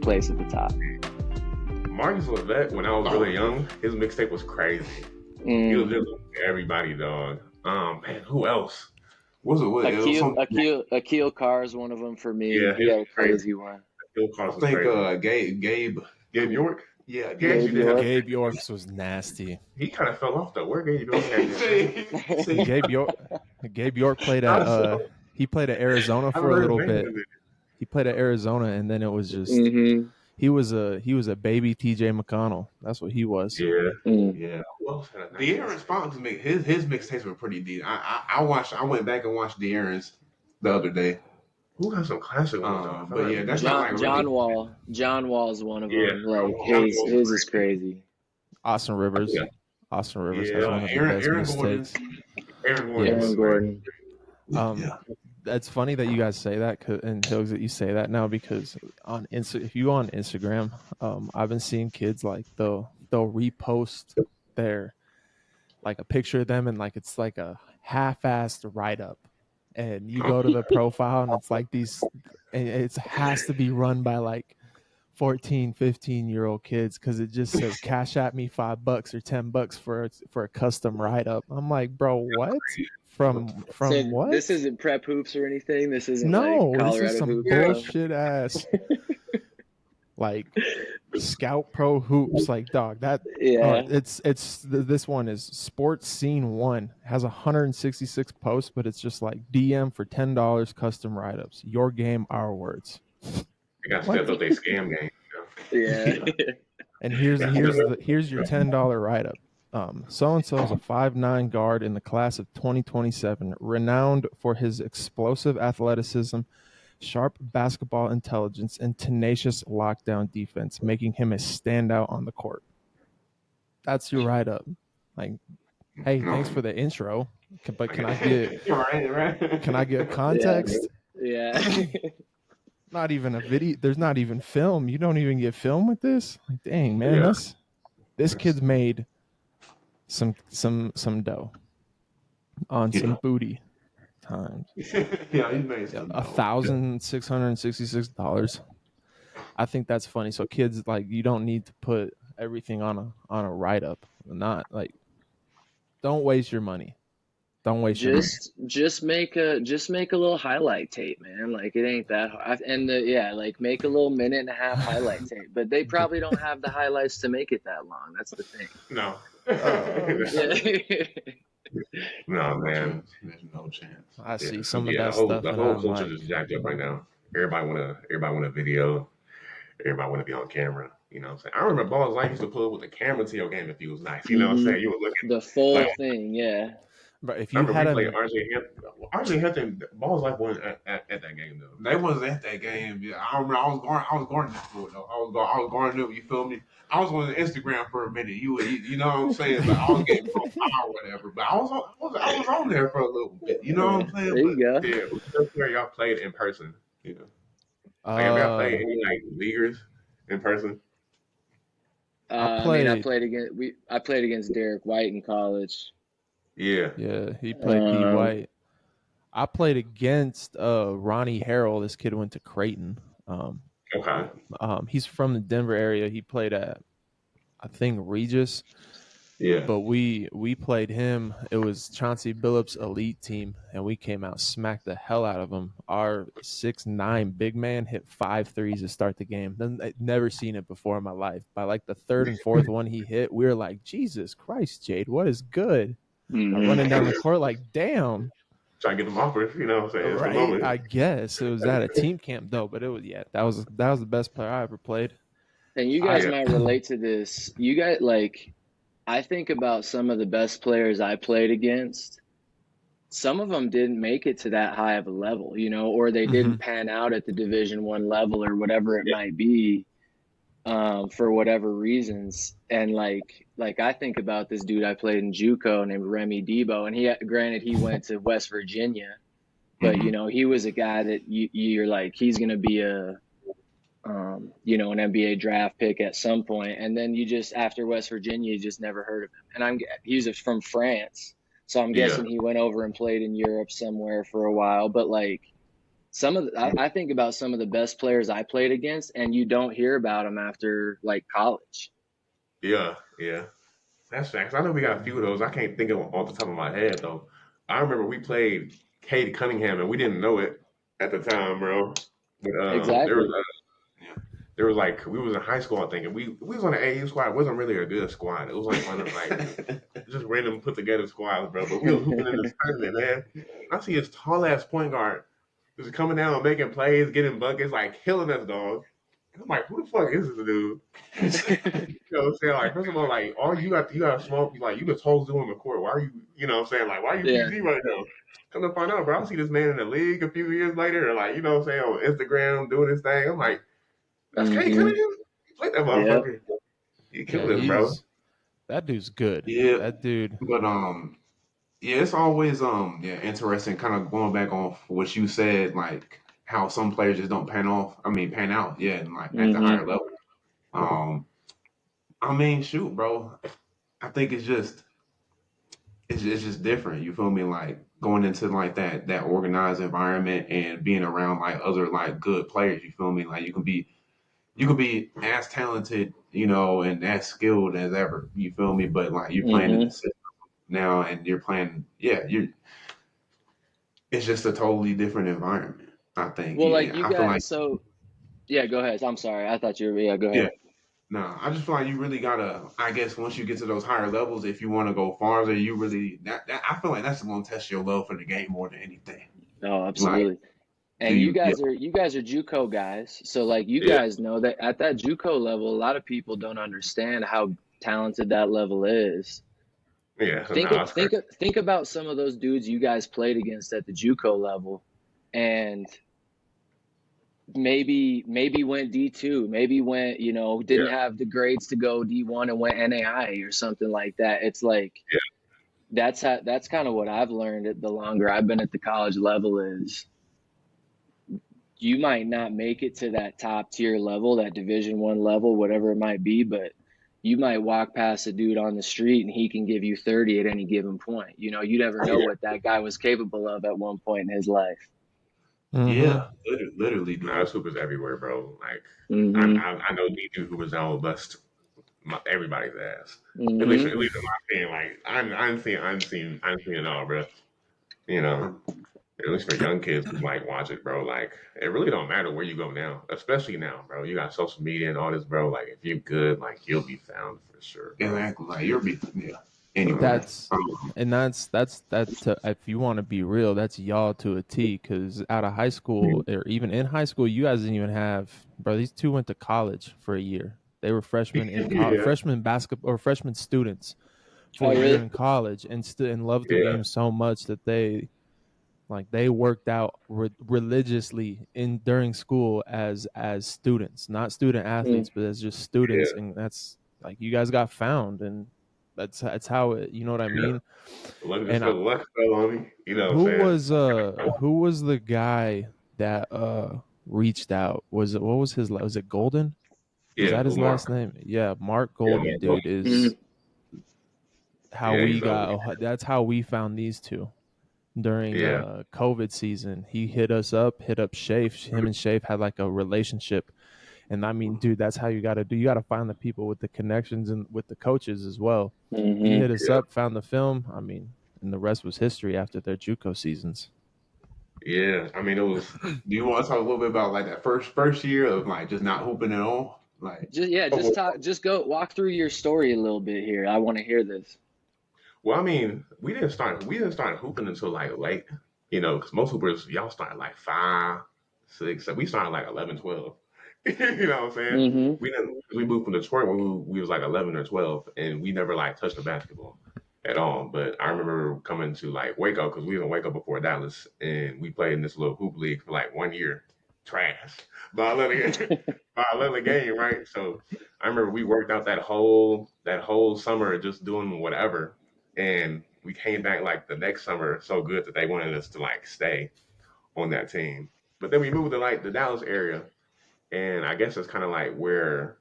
place at the top. Marcus Levette, when I was really young, his mixtape was crazy. He was just everybody, dog. Man, who else? Was it what? Akil Carr is one of them for me. Yeah, he had a crazy one. I think Gabe York. Yeah, Gabe Yorks was nasty. He kind of fell off though. Where Gabe York at? Gabe York played at he played at Arizona for a little bit. He played at Arizona, and then it was just he was a baby T.J. McConnell. That's what he was. Yeah. De'Aaron Fox his mixtapes were pretty deep. I went back and watched De'Aaron's the other day. Who has some classic ones? But yeah, that's John Wall. John Wall is one of them. Like his is crazy. Austin Rivers. Yeah. Austin Rivers has one of the best mistakes. Aaron Gordon. That's funny that you guys say that, and Hills that you say that now, because if you go on Instagram, I've been seeing kids like they'll repost their like a picture of them and like it's like a half-assed write-up. And you go to the profile and it's like these, and it has to be run by like 14, 15-year-old kids because it just says cash at me $5 or $10 for a custom write-up. I'm like, bro, what? From so what? This isn't prep hoops or anything. This isn't this is some bullshit ass like Scout Pro Hoops. Like, dog, that this one is Sports Scene 1, has 166 posts, but it's just like DM for $10 custom write-ups. Your game, our words. They got to up their scam game. Yeah. And here's your $10 write-up. So-and-so is a 5'9" guard in the class of 2027, renowned for his explosive athleticism, sharp basketball intelligence, and tenacious lockdown defense, making him a standout on the court. That's your write-up. Like, hey, thanks for the intro, but can I get context? Yeah. Not even a video. There's not even film. You don't even get film with this. Like, dang, man, this kid's made some dough on some booty times. He made some $1,666. I think that's funny. So kids, like, you don't need to put everything on a write up. Not like, don't waste your money. Don't waste your money. Just make a little highlight tape, man. Like, it ain't that hard. And like make a little 1.5-minute highlight tape. But they probably don't have the highlights to make it that long. That's the thing. No. No, man. There's no chance. I see some of that stuff. The whole culture is jacked up right now. Everybody want a video. Everybody want to be on camera. You know what I'm saying? I remember Balls Life used to pull with the camera to your game if you was nice. You know what I'm saying? You were looking the full thing, yeah. But if you had RJ Hampton, Balls Life wasn't at that game though. They wasn't at that game. Yeah, I remember I was going to school though. I was going to, you feel me? I was on Instagram for a minute. You know what I'm saying? But I was getting profile or whatever. But I was on there for a little bit. You know what I'm saying? There you go. Yeah, that's where y'all played in person. You know, like, have y'all played any like leaguers in person? I played against Derek White in college. Yeah, he played D. White. I played against Ronnie Harrell. This kid went to Creighton. Okay. He's from the Denver area. He played at, I think, Regis. Yeah. But we played him. It was Chauncey Billups' elite team, and we came out, smacked the hell out of him. Our 6'9" big man hit 5 threes to start the game. I'd never seen it before in my life. By like the third and fourth one he hit, we were like, Jesus Christ, Jade, what is good? I'm running down the court like, damn. Try to get them offers, you know what I'm saying? Right, I guess. It was at a team camp, though, but it was, that was the best player I ever played. And you guys might relate to this. You guys, like, I think about some of the best players I played against. Some of them didn't make it to that high of a level, you know, or they didn't pan out at the Division I level or whatever it might be, for whatever reasons. And like I think about this dude I played in JUCO named Remy Debo, and he went to West Virginia, but you know, he was a guy that you're like, he's going to be an NBA draft pick at some point. And then after West Virginia, you just never heard of him. And he's from France. So I'm guessing he went over and played in Europe somewhere for a while. But like, I think about some of the best players I played against, and you don't hear about them after like college. Yeah, yeah. That's facts. I know we got a few of those. I can't think of them off the top of my head though. I remember we played Cade Cunningham and we didn't know it at the time, bro. But Exactly. yeah, there was like we was in high school, I think, and we was on the AU squad. It wasn't really a good squad. It was like one of like just random put together squads, bro. But we was hooping in this tournament, man. I see this tall ass point guard just coming down, making plays, getting buckets, like killing us, dog. And I'm like, who the fuck is this dude? You know what I'm saying? Like, first of all, like, all you got to smoke, like, you the tallest dude on the court. Why are you, you know what I'm saying? Like, why are you Yeah. PG right now? Come to find out, bro. I see this man in the league a few years later, or like, you know what I'm saying, on Instagram doing his thing. I'm like, that's Kate Hmm. Cunningham? He played that Yep. motherfucker. He Yeah, killed us, bro. that dude's good. Yeah, That dude. but yeah, it's always yeah interesting. Kind of going back on what you said, like how some players just don't pan off. I mean, pan out. Yeah, and like at the Hmm. higher level. Um, I mean, shoot, bro. I think it's just different. You feel me? Like going into like that organized environment and being around like other like good players. You feel me? Like you could be as talented, you know, and as skilled as ever. You feel me? But like you're playing in the Hmm. system now, and you're playing. Yeah, you. It's just a totally different environment. I think. Well, like Yeah, you I feel like. got so yeah. Go ahead. I'm sorry. I thought you were. Yeah. Go Yeah. ahead. No, I just feel like you really gotta. I guess once you get to those higher levels, if you want to go farther, you really that I feel like that's gonna test your love for the game more than anything. Oh, Like, absolutely. do And you? Yeah, you guys are JUCO guys, so like you yeah, guys know that at that JUCO level, a lot of people don't understand how talented that level is. yeah. No, that's crazy. Think about some of those dudes you guys played against at the JUCO level, and maybe went D2, maybe went didn't Yeah, have the grades to go D1 and went NAI or something like that. It's like yeah, that's kind of what I've learned the longer I've been at the college level is you might not make it to that top tier level, that Division 1 level, whatever it might be, but you might walk past a dude on the street and he can give you 30 at any given point. You never know yeah. what that guy was capable of at one point in his life. Hmm. Yeah, literally, dude. Nah, hoopers everywhere, bro. Like, Hmm. I know D2 who was on bust everybody's ass. At Hmm. least in my opinion. Like, I ain't seen it all, bro. You know, at least for young kids who might watch it, bro. Like, it really don't matter where you go now, especially now, bro. You got social media and all this, bro. Like, if you're good, like, you'll be found for sure, bro. Exactly. Like, you'll be, yeah. Anywhere. That's and that's to, if you want to be real, that's y'all to a T. Because out of high school or even in high school, you guys didn't even have, bro. These two went to college for a year. They were freshmen in Yeah, freshman basketball or freshman students for Oh, a year really? in college, and and loved the yeah, game so much that they worked out religiously in during school as students, not student Mm. athletes, but as just students, yeah, and that's like you guys got found, and that's how it. You know what I yeah. mean? Luck just And fell, luck fell on me. You know what I'm saying? who was the guy that reached out? Was it what was his was it Golden? Was Yeah, that his Lamar. last name? Yeah, Mark Yeah, Golden, Lamar. dude, is Mm. how Yeah, we he's over. got. That's how we found these two during Yeah, COVID season. He hit up Shafe. Him and Shafe had like a relationship. And I mean, dude, that's how you got to do. You got to find the people with the connections and with the coaches as well. He Hmm. hit us yeah, up, found the film. I mean, and the rest was history after their JUCO seasons. yeah. I mean, it was. Do you want to talk a little bit about like that first year of like just not hooping at all? Like, Just talk, just go walk through your story a little bit here. I want to hear this. well, I mean, we didn't start hooping until like late, you know, because most hoopers y'all start like 5, 6. So we started like 11, 12. You know what I'm saying? Hmm. We moved from Detroit when we was like 11 or 12, and we never like touched the basketball at all. But I remember coming to like Waco because we was in Waco before Dallas, and we played in this little hoop league for like 1 year. Trash, but I love the game, right? So I remember we worked out that whole summer just doing whatever, and we came back like the next summer so good that they wanted us to like stay on that team. But then we moved to like the Dallas area, and I guess it's kind of like where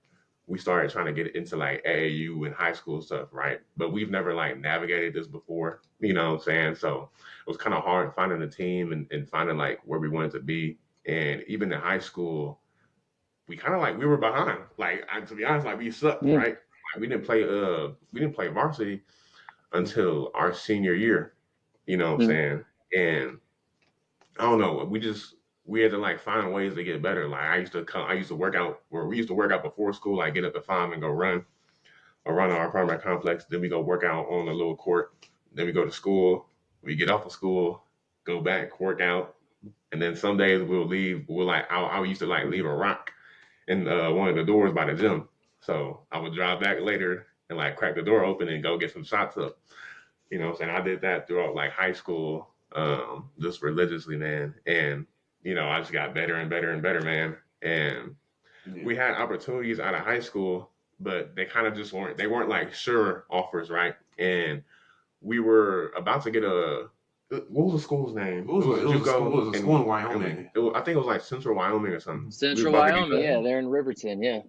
we started trying to get into like AAU and high school stuff, right? But we've never like navigated this before, you know what I'm saying? So it was kind of hard finding a team and finding like where we wanted to be. And even in high school, we kind of like we were behind. Like to be honest, like we sucked, Mm. right? Like, we didn't play varsity until our senior year, you know what I'm Mm. saying? And I don't know, we had to like find ways to get better. Like I used to work out, or we used to work out before school, like get up at 5 and go run around our apartment complex. Then we go work out on the little court. Then we go to school. We get off of school, go back, work out, and then some days we'll leave. We'll like I used to like leave a rock in one of the doors by the gym. So I would drive back later and like crack the door open and go get some shots up. You know what I'm saying? I did that throughout like high school, just religiously, man. And, I just got better and better and better, man. And we had opportunities out of high school, but they kind of just they weren't like sure offers, right? And we were about to get what was the school's name? It was a school in Wyoming. I think it was like Central Wyoming or something. We was Central about to get Wyoming, yeah, they're in Riverton, yeah.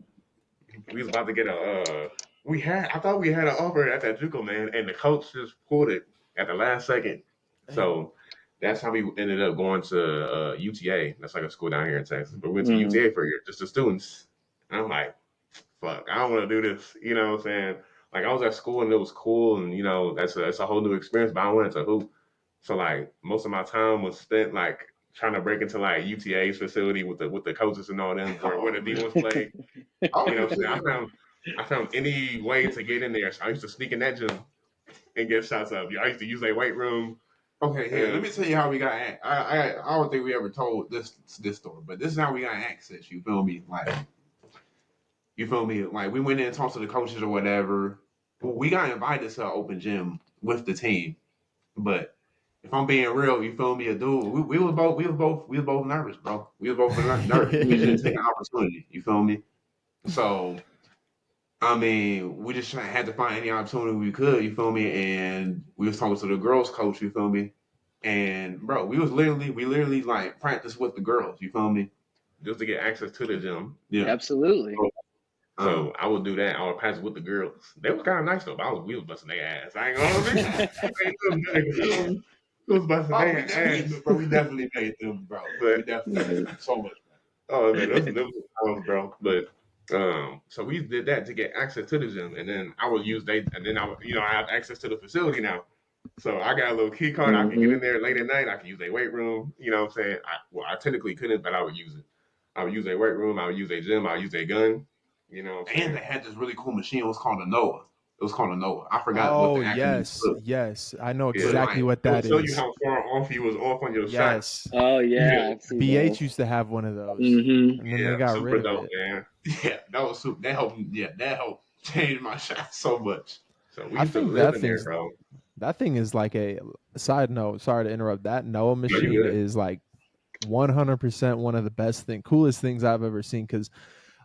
we was about to get I thought we had an offer at that JUCO, man, and the coach just pulled it at the last second. So that's how we ended up going to UTA. That's like a school down here in Texas. But we went to Mhm. UTA for a year, just the students. And I'm like, fuck, I don't want to do this. You know what I'm saying? Like I was at school and it was cool, and that's a whole new experience. But I wanted to hoop, so like most of my time was spent like trying to break into like UTA's facility with the coaches and all them where the D ones play. You know what I'm saying? I found any way to get in there. So I used to sneak in that gym and get shots up. I used to use their weight room. Okay, here, let me tell you how we got. I don't think we ever told this story, but this is how we got access. You feel me? Like, you feel me? Like, we went in and talked to the coaches or whatever. We got invited to an open gym with the team, but if I'm being real, you feel me, a dude, we was both nervous, bro. We was both nervous. We didn't take an opportunity. You feel me? So I mean, we just had to find any opportunity we could, you feel me? And we was talking to the girls coach, you feel me? And bro, we literally like practice with the girls, you feel me? Just to get access to the gym. Yeah. Absolutely. So I would do that. I would practice with the girls. They was kind of nice though. But we was busting their ass. I ain't gonna lie. We was busting their ass. Bro, we definitely made them, bro. We definitely made them so much. Oh man, those was bro. But so we did that to get access to the gym, and then I would use and then I have access to the facility now. So I got a little key card. I can get in there late at night. I can use a weight room. You know what I'm saying? I technically couldn't, but I would use it. I would use a weight room. I would use a gym. I would use a gun. You know what I'm saying? And they had this really cool machine. It was called a Noah. It was called a Noah. I forgot Oh, what the acronym was. yes. I know exactly what that It'll is. show you how far off you was off on your Yes. shot. Oh yeah, I've seen BH those. used to have one of those, Mhm. and then they got super rid of dope, it. man. Yeah, that was super. That helped change my shot so much. So we I used to think live that in there, thing's bro. that thing is like a side note. Sorry to interrupt. That Noah you machine good. is like 100% one of the coolest things I've ever seen. Because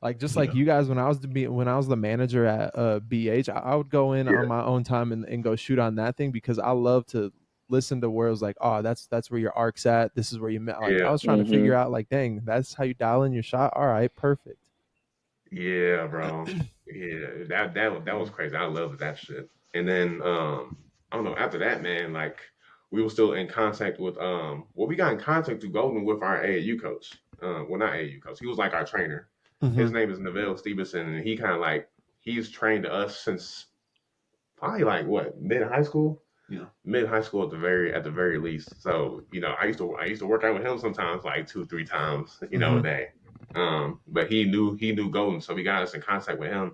like just like you guys, when I was the manager at BH, I would go in on my own time and go shoot on that thing because I love to listen to where it was like, oh, that's where your arc's at. This is where you met. Like I was trying to figure out like, dang, that's how you dial in your shot. All right, perfect. Yeah, bro. Yeah, that was crazy. I loved that shit. And then I don't know. After that, man, like we were still in contact with we got in contact through Golden with our AAU coach. Well, not AAU coach. He was like our trainer. His name is Neville Stevenson, and he kind of like he's trained us since probably like what mid high school. Yeah, mid high school at the very least. So I used to work out with him sometimes like 2-3 times a day. But he knew Golden, so we got us in contact with him. And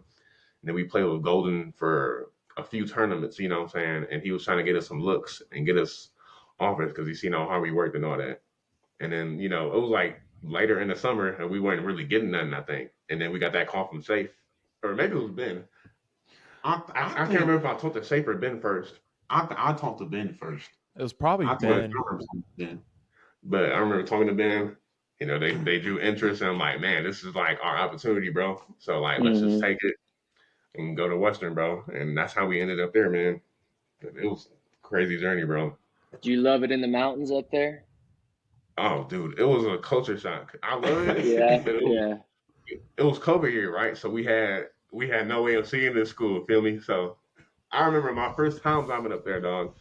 then we played with Golden for a few tournaments, you know what I'm saying? And he was trying to get us some looks and get us offers because he seen how hard we worked and all that. And then, it was like later in the summer and we weren't really getting nothing, I think. And then we got that call from Safe. Or maybe it was Ben. I can't remember if I talked to Safe or Ben first. I talked to Ben first. It was probably Ben. But I remember talking to Ben. They drew interest, and I'm like, man, this is like our opportunity, bro. So like, let's just take it and go to Western, bro. And that's how we ended up there, man. It was a crazy journey, bro. Do you love it in the mountains up there? Oh, dude, it was a culture shock. I love it. Yeah, But it was COVID year, right? So we had we had no way of seeing this school. Feel me? So I remember my first time driving up there, dog,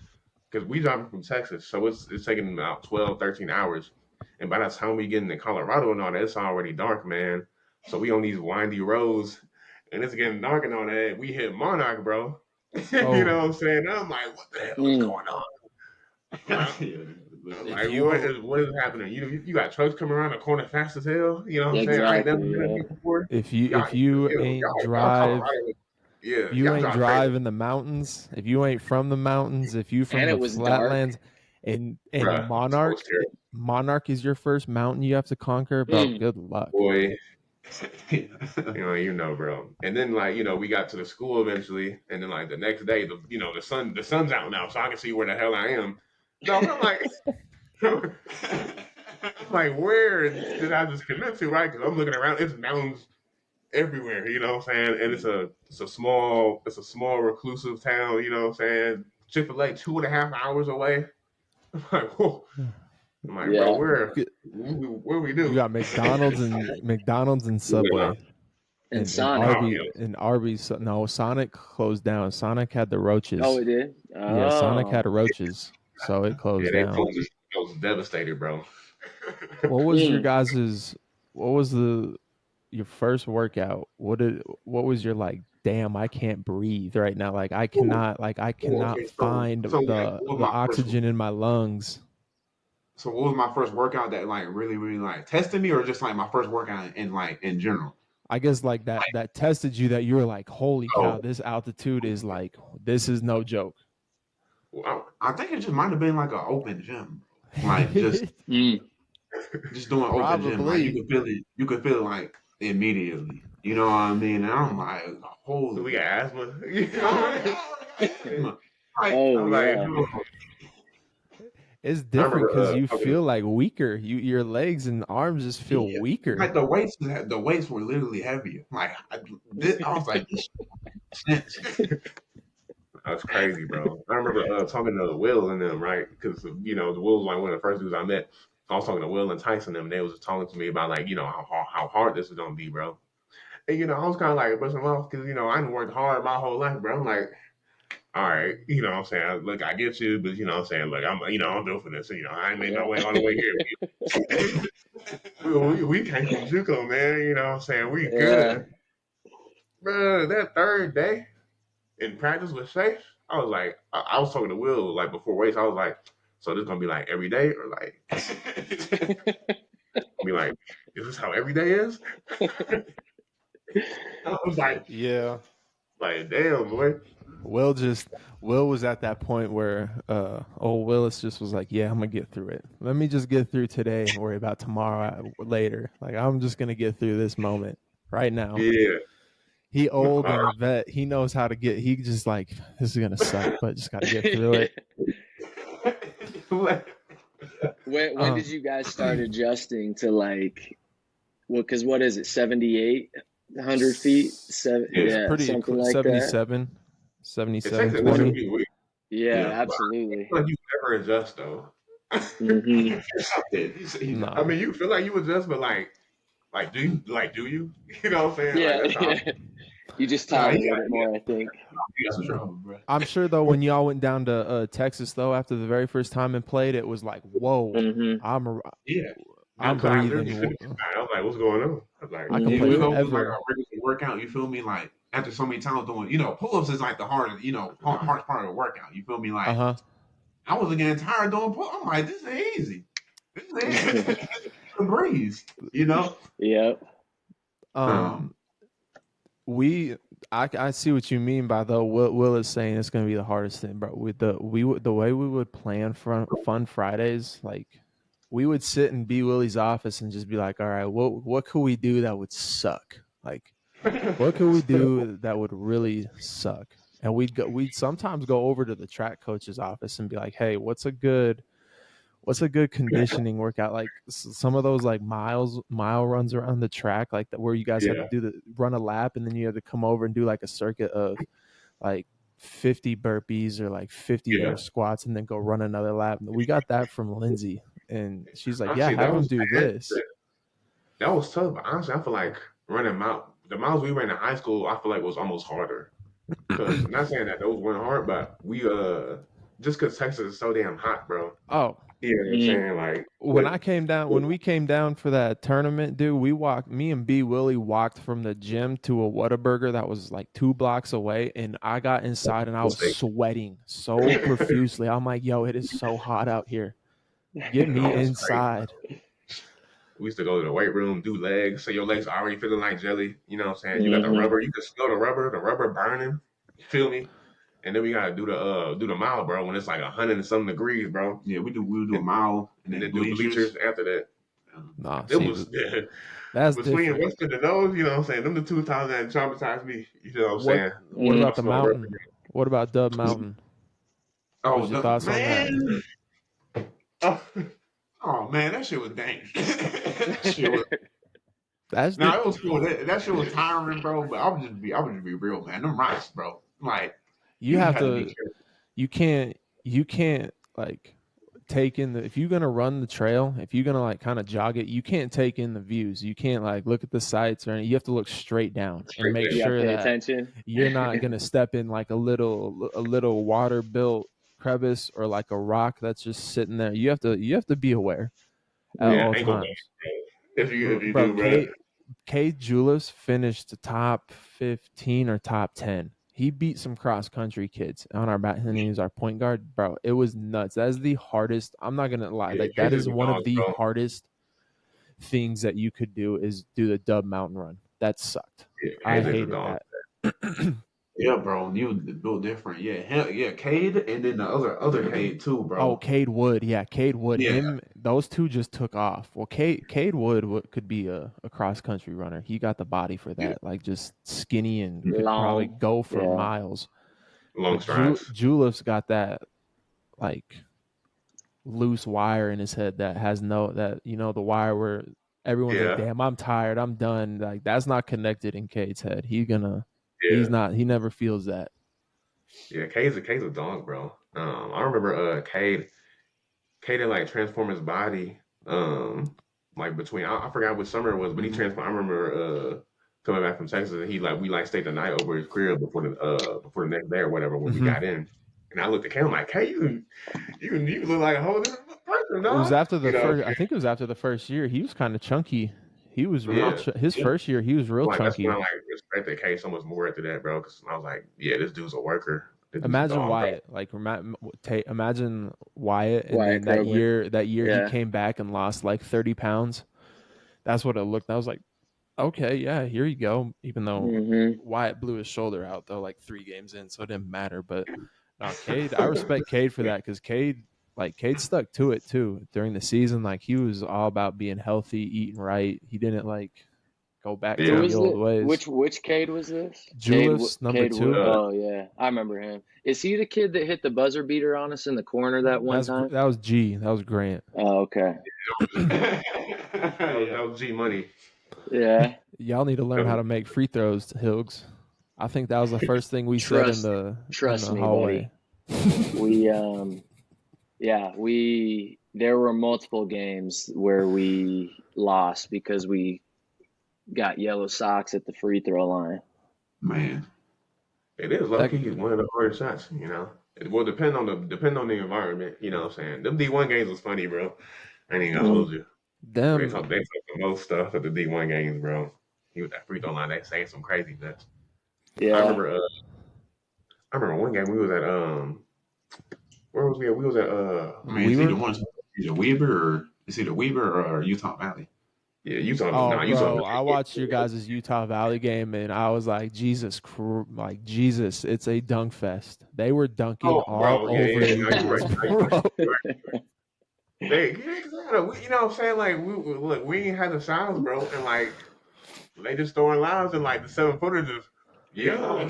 because we driving from Texas, so it's taking about 12, 13 hours. And by the time we get into Colorado and all that, it's already dark, man. So we on these windy roads, and it's getting dark and all that. We hit Monarch, bro. You know what I'm saying? I'm like, what the hell is going on? Like, what is happening? You got trucks coming around the corner fast as hell. You know what I'm saying? I ain't never been there before. If you ain't drive, yeah, if you ain't drive crazy. in the mountains, if you ain't from the mountains, if you from And the it was flatlands, dark. and Bruh, Monarch is your first mountain you have to conquer, bro. Good luck, boy. You know, bro. And then like, we got to the school eventually, and then like the next day, the sun's out now, so I can see where the hell I am. No, I'm like, like, where did I just commit to, right? Because I'm looking around, it's mountains everywhere, you know what I'm saying? And it's a small reclusive town, you know what I'm saying? Chick-fil-A 2.5 hours away. I'm like, whoa. I'm like, bro, where we do? You got McDonald's and Subway. And Sonic. And Arby's. No, Sonic closed down. Sonic had the roaches. Oh, it did? Oh. Yeah, Sonic had roaches, so it closed down. I was devastated, bro. What was your guys's? What was your first workout? What was your like? Damn, I can't breathe right now. Like I cannot find the oxygen in my lungs. So what was my first workout that like really, really like tested me, or just like my first workout in general? I guess like that tested you, that you were like, holy cow, this altitude is like, this is no joke. Well, I think it just might have been like an open gym, like just just doing open gym. Like you could feel it like immediately. You know what I mean? And I'm like, holy, we got asthma. It's different because you feel like weaker. Your legs and arms just feel weaker. Like the weights were literally heavier. Like I was like, that's crazy, bro. I remember talking to Will and them, right? Because the Will was like one of the first dudes I met. I was talking to Will and Tyson, and they was just talking to me about like how hard this is gonna be, bro. And I was kind of like brushing off because I didn't worked hard my whole life, bro. I'm like, all right, you know what I'm saying? Look, I get you, but you know what I'm saying? Look, I'm built for this. I ain't made my way all the way here. we came from JUCO, man. You know what I'm saying? We good. Bro, that third day in practice with Safe, I was like, I was talking to Will like before weights. I was like, so this gonna be like every day, or like, be like, is this how every day is? I was like, yeah, like damn, boy. Will was at that point where old Willis just was like, yeah, I'm gonna get through it. Let me just get through today and worry about tomorrow later. Like I'm just gonna get through this moment right now. Yeah. He old and a vet. He knows how to get. He just like, this is gonna suck, but just gotta get through it. When did you guys start adjusting to like, because what is it, 7,800 feet? Pretty something like 77, that. 77, 20. Yeah, absolutely. I feel like you never adjust though. No. I mean, you feel like you adjust, but like do you? You know what I'm saying? Yeah, you just tolerate it more, I think. I'm sure though, when y'all went down to Texas though, after the very first time and played, it was like, whoa, I'm breathing. I was like, what's going on? I was like, I can play forever. Like a regular workout, you feel me? Like after so many times doing, pull-ups is like the hardest, hardest part of the workout. You feel me? Like I was getting tired doing pull-ups. I'm like, this is easy. This is easy. A breeze, Yep. I see what you mean by though. Will is saying it's going to be the hardest thing, bro. With the way we would plan fun Fridays, like we would sit in B Willie's office and just be like, all right, what could we do that would suck? Like, what could we do that would really suck? And we'd sometimes go over to the track coach's office and be like, hey, what's a good conditioning workout? Like some of those like mile runs around the track, like that, where you guys had to run a lap and then you had to come over and do like a circuit of like 50 burpees or like 50 air squats and then go run another lap. We got that from Lindsay, and she's like, have them do this. That was tough. But honestly, I feel like running the miles we ran in high school, I feel like was almost harder. Cause not saying that those weren't hard, but we just cause Texas is so damn hot, bro. Oh, You know what I'm saying? Like when we came down for that tournament, dude, me and B Willie walked from the gym to a Whataburger that was like 2 blocks away, and I got inside and I was sweating so profusely. I'm like, yo, it is so hot out here. Get me inside. we used to go to the weight room, do legs, so your legs are already feeling like jelly. You know what I'm saying? You got the rubber, you can smell the rubber burning. You feel me? And then we gotta do the mile, bro, when it's like 100 and some degrees, bro. Yeah, we'll do a mile and then do bleachers after that. Nah, it was that's between different. Western and those, you know what I'm saying? Them the 2 times that traumatized me. You know what I'm saying? What about the mountain? What about Dub Mountain? Oh, what's your thoughts on that? Oh man, that shit was dangerous. That shit was it was cool. That shit was tiring, bro. But I would just be real, man. Them rocks, bro. Like you have to you can't like take in if you're gonna run the trail, if you're gonna like kind of jog it, you can't take in the views. You can't like look at the sights or anything. You have to look straight down and make sure that attention. You're not gonna step in like a little water built crevice or like a rock that's just sitting there. You have to be aware at all times. If you do, bro. Cade Julius finished top 15 or top 10. He beat some cross country kids on our back, and he was our point guard, bro. It was nuts. That is the hardest. I'm not gonna lie. Like that is one of the hardest things that you could do is do the Dub Mountain Run. That sucked. I hated that. Yeah, bro, you built different. Yeah, Cade, and then the other Cade too, bro. Oh, Cade Wood, Cade Wood. Yeah. Those two just took off. Well, Cade Wood could be a cross country runner. He got the body for that, like just skinny and could probably go for miles. Long strides. Julius got that like loose wire in his head that has the wire where everyone's like, damn, I'm tired, I'm done. Like that's not connected in Cade's head. He never feels that. Yeah, Cade's a dog, bro. I remember Cade had like transformed his body. Like between I forgot what summer it was, but he transformed. I remember coming back from Texas, and we stayed the night over his crib before the next day or whatever when we got in. And I looked at Cade, I'm like, hey, you look like a whole different person, dog. It was after the first. I think it was after the first year. He was kind of chunky. He was real. His first year, he was real chunky. That's when I respected Cade so much more after that, bro. Because I was like, yeah, this dude's a worker. Imagine Wyatt, bro. Imagine Wyatt, and then that year he came back and lost like 30 pounds. That's what it looked. I was like, okay, yeah, here you go. Even though Wyatt blew his shoulder out though, like 3 games in, so it didn't matter. But no, Cade, I respect Cade for that because Cade stuck to it too during the season. Like he was all about being healthy, eating right. He didn't like go back to the old ways. Which Cade was this? Julius, number 2. Oh yeah, I remember him. Is he the kid that hit the buzzer beater on us in the corner that one time? That was G. That was Grant. Oh, okay. That was G Money. Yeah. Y'all need to learn how to make free throws, Hilgs. I think that was the first thing we said in the hallway. There were multiple games where we lost because we got yellow socks at the free throw line. Man, it is lucky one of the hardest shots. You know, it will depend on the environment. You know what I'm saying? Them D1 games was funny, bro. I ain't gonna hold you. They talk the most stuff at the D1 games, bro. He was at free throw line. They saying some crazy stuff. Yeah, I remember one game we was at where was we at? We was at it's either Weber or Utah Valley. Yeah, Utah. Bro, I watched your guys' Utah Valley game, and I was like, Jesus, it's a dunk fest. They were dunking all over you guys, bro. You know what I'm saying? Like, we ain't had the sounds, bro, and like, they just throwing lines and like the 7-footer just bro.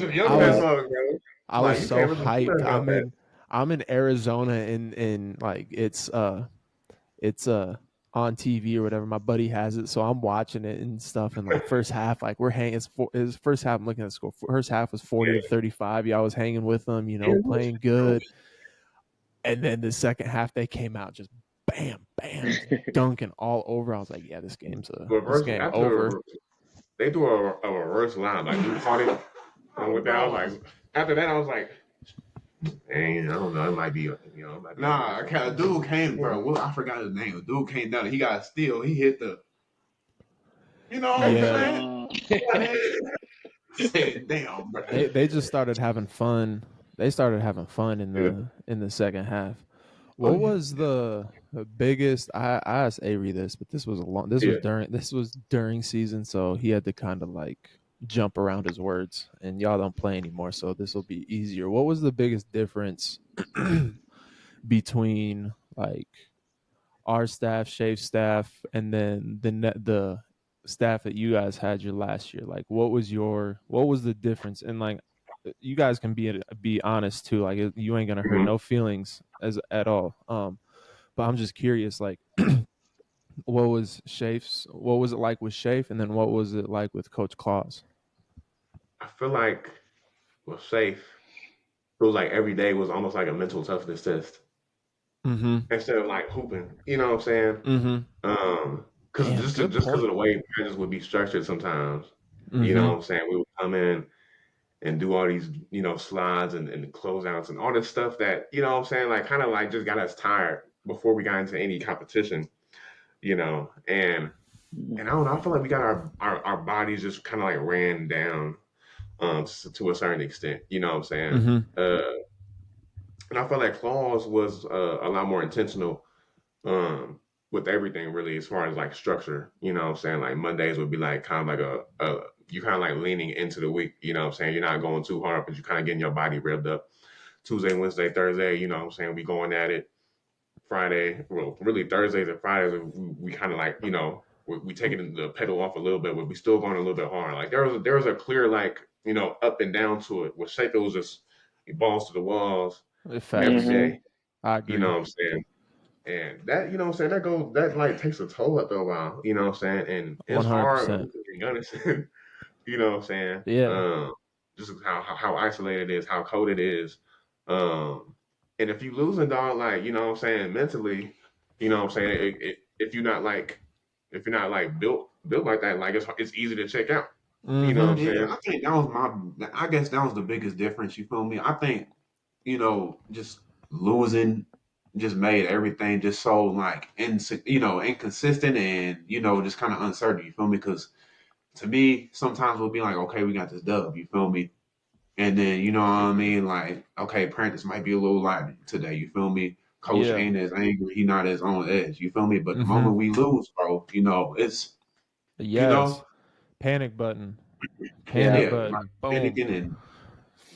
I was so hyped. I'm in Arizona, and like it's on TV or whatever. My buddy has it, so I'm watching it and stuff. And like first half, like we're hanging. It's first half. I'm looking at the score. First half was 40-35. Yeah, I was hanging with them, playing good. And then the second half, they came out just bam, bam, dunking all over. I was like, yeah, this game's over. they threw a reverse line. Like you caught it and with that, I was like, after that, I was like, dang, I don't know, it might be, it might be Nah, a dude came, bro. Well, I forgot his name. A dude came down. He got a steal. He hit the. You know what I'm saying? Damn, bro. They just started having fun. They started having fun in the second half. What was the biggest? I asked Avery this, but this was this was during season, so he had to kind of like jump around his words. And y'all don't play anymore, so this will be easier. What was the biggest difference between like our staff, Shave staff, and then the staff that you guys had your last year? Like, what was the difference? And like, you guys can be honest too. Like, you ain't gonna hurt no feelings at all. But I'm just curious, like, what was Shafe's? What was it like with Shafe, and then what was it like with Coach Claus? I feel like with Safe, it was like every day was almost like a mental toughness test. Instead of like hooping, you know what I'm saying? Because just because of the way practice would be structured sometimes, you know what I'm saying? We would come in and do all these, slides and closeouts and all this stuff that, you know what I'm saying, like kind of like just got us tired before we got into any competition, and I don't know, I feel like we got our bodies just kind of like ran down to a certain extent, you know what I'm saying? And I felt like Claus was a lot more intentional with everything really as far as like structure, you know what I'm saying? Like Mondays would be like kind of like a you kind of like leaning into the week, you know what I'm saying? You're not going too hard, but you're kind of getting your body revved up. Tuesday, Wednesday, Thursday, you know what I'm saying? We going at it. Friday, well, really Thursdays and Fridays, we kind of like, we taking the pedal off a little bit, but we still going a little bit hard. Like there was a clear like, up and down to it. With Shape, it was just balls to the walls every day. I agree. You know what I'm saying? And that, you know what I'm saying, that like takes a toll after a while, you know what I'm saying? And it's 100%. hard, you understand, you know what I'm saying? Yeah. Just how isolated it is, how cold it is. And if you losing, dog, like, you know what I'm saying, mentally, you know what I'm saying, if you're not like built like that, like it's easy to check out. You know what I'm saying? Yeah, I think I guess that was the biggest difference, you feel me? I think, just losing just made everything just so like inconsistent and just kind of uncertain, you feel me? Because to me sometimes we'll be like, okay, we got this dub, you feel me? And then you know what I mean, like, okay, practice might be a little light today, you feel me? Coach ain't as angry, he not as on edge, you feel me? But the moment we lose, bro, it's panic button, button, boom. panicking. And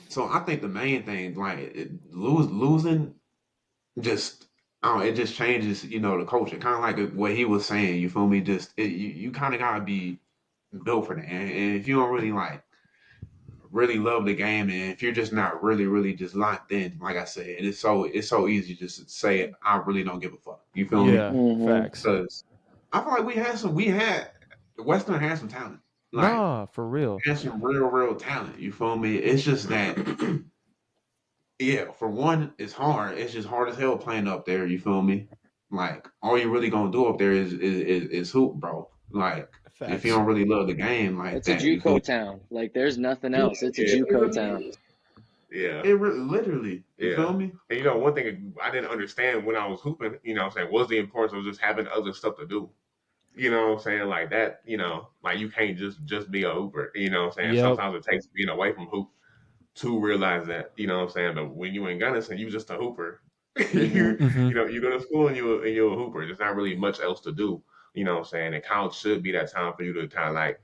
so I think the main thing, like, losing just, I don't know, it just changes, the culture. Kind of like what he was saying, you feel me? Just you kind of gotta be built for that. And if you don't really like really love the game, and if you're just not really, really just locked in, like I said, it's so easy just to say, I really don't give a fuck. You feel me? Facts. Because I feel like Western had some talent. Like, for real. had some real talent. You feel me? It's just that yeah, for one, it's hard. It's just hard as hell playing up there. You feel me? Like, all you really gonna do up there is hoop, bro. Like, if you don't really love the game like It's a that, you feel me? JUCO town. Like there's nothing Yeah, else. It's a Yeah, it JUCO really town. is. yeah. It literally. You feel me? And one thing I didn't understand when I was hooping, you know what I'm saying, was the importance of just having other stuff to do. You know what I'm saying? Like that, like you can't just be a hooper. You know what I'm saying? Yep. Sometimes it takes being away from hoop to realize that, you know what I'm saying? But when you in Gunnison, you just a hooper. You go to school and you're a hooper. There's not really much else to do. You know what I'm saying? And college should be that time for you to kind of like,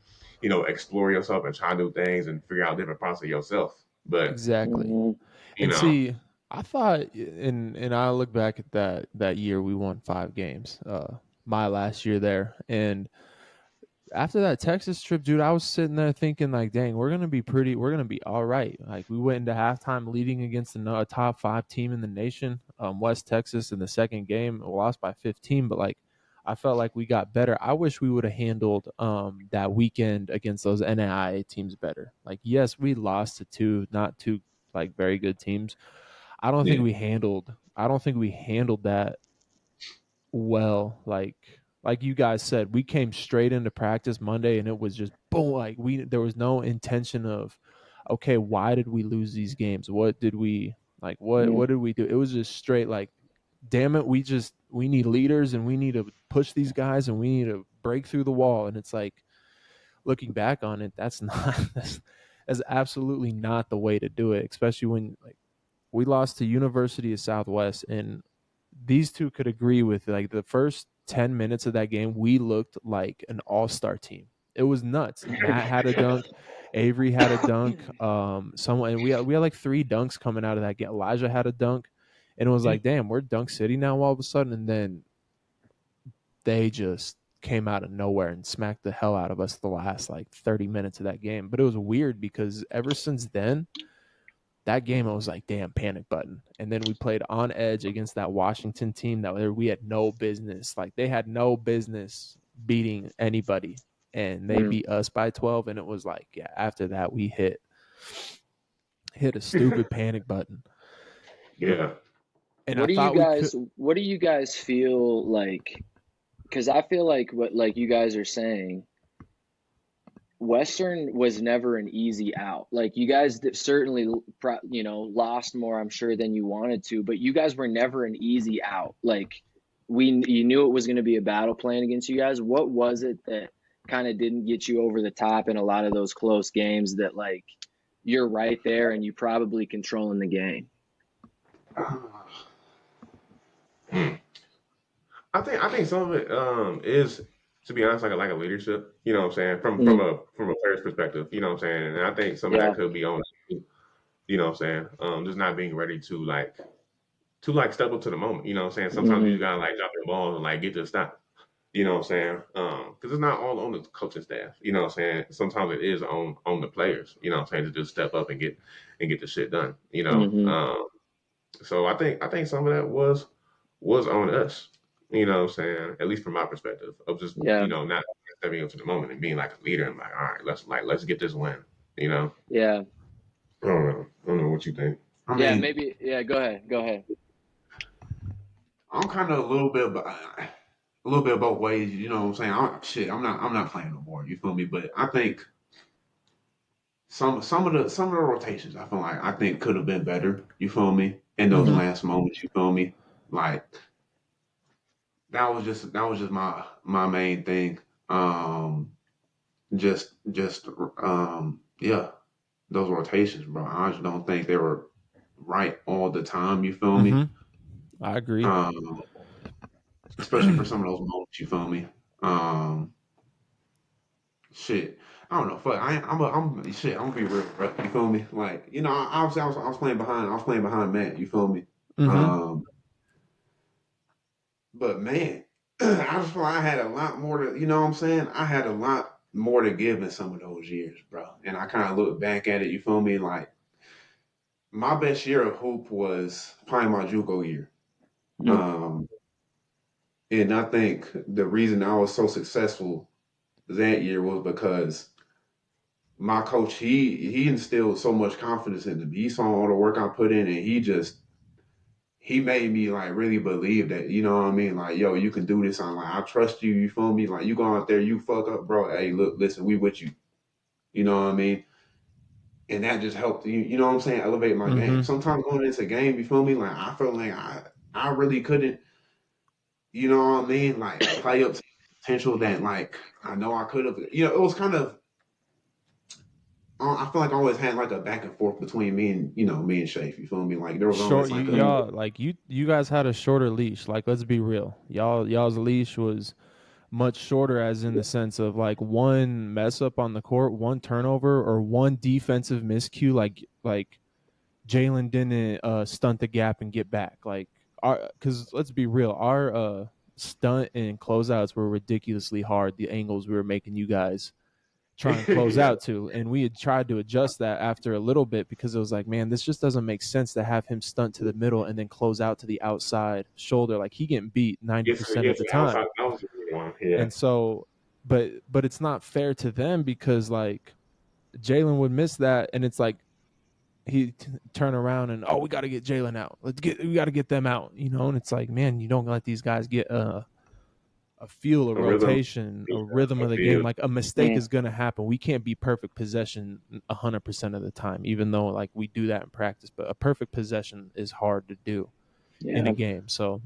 explore yourself and try new things and figure out different parts of yourself. But Exactly. And see, I thought, and I look back at that year we won 5 games, my last year there, and after that Texas trip, dude, I was sitting there thinking like, dang, we're gonna be all right. Like we went into halftime leading against a top 5 team in the nation, West Texas, in the second game, lost by 15, but like I felt like we got better. I wish we would have handled that weekend against those NAIA teams better. Like, yes, we lost to not two like very good teams. I don't think we handled that well. Like like you guys said, we came straight into practice Monday and it was just boom. Like there was no intention of, okay, why did we lose these games? What did we what did we do? It was just straight like, damn it, we need leaders and we need to push these guys and we need to break through the wall. And it's like, looking back on it, that's absolutely not the way to do it, especially when like we lost to University of Southwest, and these two could agree with like the first 10 minutes of that game, we looked like an all-star team. It was nuts. Matt had a dunk, Avery had a dunk, someone, and we had like 3 dunks coming out of that game. Elijah had a dunk, and it was like, damn, we're Dunk City now all of a sudden. And then they just came out of nowhere and smacked the hell out of us the last like 30 minutes of that game. But it was weird because ever since then, that game I was like, damn, panic button. And then we played on edge against that Washington team that we had no business. Like they had no business beating anybody, and they beat us by 12. And it was like, yeah, after that we hit a stupid panic button. Yeah. And what do you guys feel like? Because I feel like what like you guys are saying, Western was never an easy out. Like you guys certainly, lost more, I'm sure, than you wanted to, but you guys were never an easy out. Like you knew it was going to be a battle playing against you guys. What was it that kind of didn't get you over the top in a lot of those close games that like you're right there and you probably controlling the game? I think some of it is, to be honest, like a leadership. You know what I'm saying? From a player's perspective. You know what I'm saying? And I think some of that could be on. You know what I'm saying? Just not being ready to step up to the moment. You know what I'm saying? Sometimes you gotta like drop your ball and like get to stop. You know what I'm saying? Because it's not all on the coaching staff. You know what I'm saying? Sometimes it is on the players. You know what I'm saying? To just step up and get the shit done. You know. So I think some of that was on us. You know what I'm saying? At least from my perspective of just not stepping up to the moment and being like a leader and like, all right, let's get this win. You know? Yeah. I don't know what you think. I mean, maybe. Yeah. Go ahead. I'm kind of a little bit both ways. You know what I'm saying? I'm not playing no more. You feel me? But I think some of the rotations I think could have been better. You feel me? In those last moments. You feel me? Like that was just my main thing. Just those rotations, bro. I just don't think they were right all the time. You feel me? I agree. Especially for some of those moments. You feel me? Shit. I don't know. Fuck. I'm shit. I'm gonna be real, bro. You feel me? Like obviously I was playing behind Matt. You feel me? But man, I just feel like I had a lot more to. You know what I'm saying? I had a lot more to give in some of those years, bro. And I kind of look back at it. You feel me? Like my best year of hoop was probably my JUCO year. And I think the reason I was so successful that year was because my coach he instilled so much confidence in me. He saw all the work I put in, and he made me like really believe that, you know what I mean? Like, yo, you can do this. I'm like, I trust you. You feel me? Like, you go out there, you fuck up, bro. Hey, look, listen, we with you. You know what I mean? And that just helped you know what I'm saying, elevate my game. Sometimes going into a game, you feel me? Like I felt like I really couldn't, you know what I mean? Like play up to potential that like I know I could have. You know, it was kind of I feel like I always had like a back and forth between me and Shafe. You feel me? Like there was always like y'all like you guys had a shorter leash. Like let's be real, y'all's leash was much shorter, as in the sense of like one mess up on the court, one turnover, or one defensive miscue. Like Jaelan didn't stunt the gap and get back. Like because let's be real, our stunt and closeouts were ridiculously hard. The angles we were making you guys try and close out to, and we had tried to adjust that after a little bit because it was like, man, this just doesn't make sense to have him stunt to the middle and then close out to the outside shoulder. Like he getting beat 90% of the time. And so but it's not fair to them because like Jaelan would miss that, and it's like he turn around and we got to get Jaelan out. We got to get them out, and it's like, man, you don't let these guys get a feel, a A rhythm. rotation, a Yeah, rhythm I of the game. feel. Like a mistake is going to happen. We can't be perfect possession 100% of the time, even though like we do that in practice. But a perfect possession is hard to do in Yeah. a game. So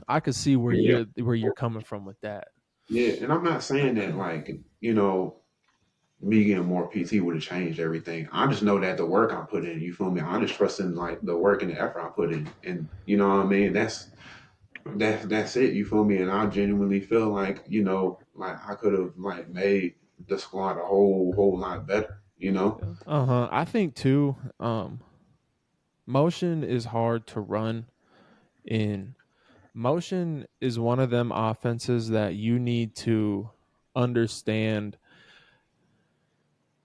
I could see where Yeah. you're coming from with that. Yeah, and I'm not saying that like, you know, me getting more PT would have changed everything. I just know that the work I put in, you feel me? I just trust in like the work and the effort I put in. And you know what I mean? That's it, you feel me? And I genuinely feel like, you know, like I could have like made the squad a whole lot better, you know? I think too, motion is hard to run in. Motion is one of them offenses that you need to understand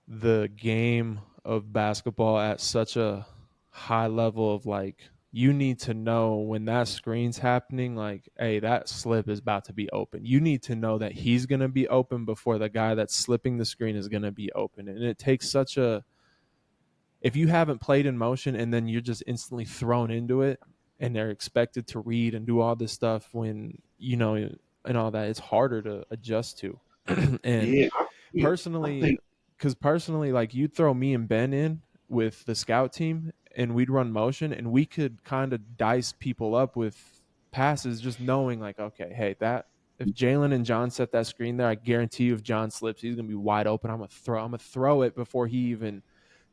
the game of basketball at such a high level of like, you need to know when that screen's happening, like, hey, that slip is about to be open. You need to know that he's going to be open before the guy that's slipping the screen is going to be open. And it takes such a, if you haven't played in motion and then you're just instantly thrown into it and they're expected to read and do all this stuff when, you know, and all that, it's harder to adjust to. And Yeah, I personally, think because personally, like you'd throw me and Ben in with the scout team and we'd run motion and we could kind of dice people up with passes, just knowing like, okay, hey, that if Jaelan and Jon set that screen there, I guarantee you if Jon slips, he's gonna be wide open. I'm gonna throw it before he even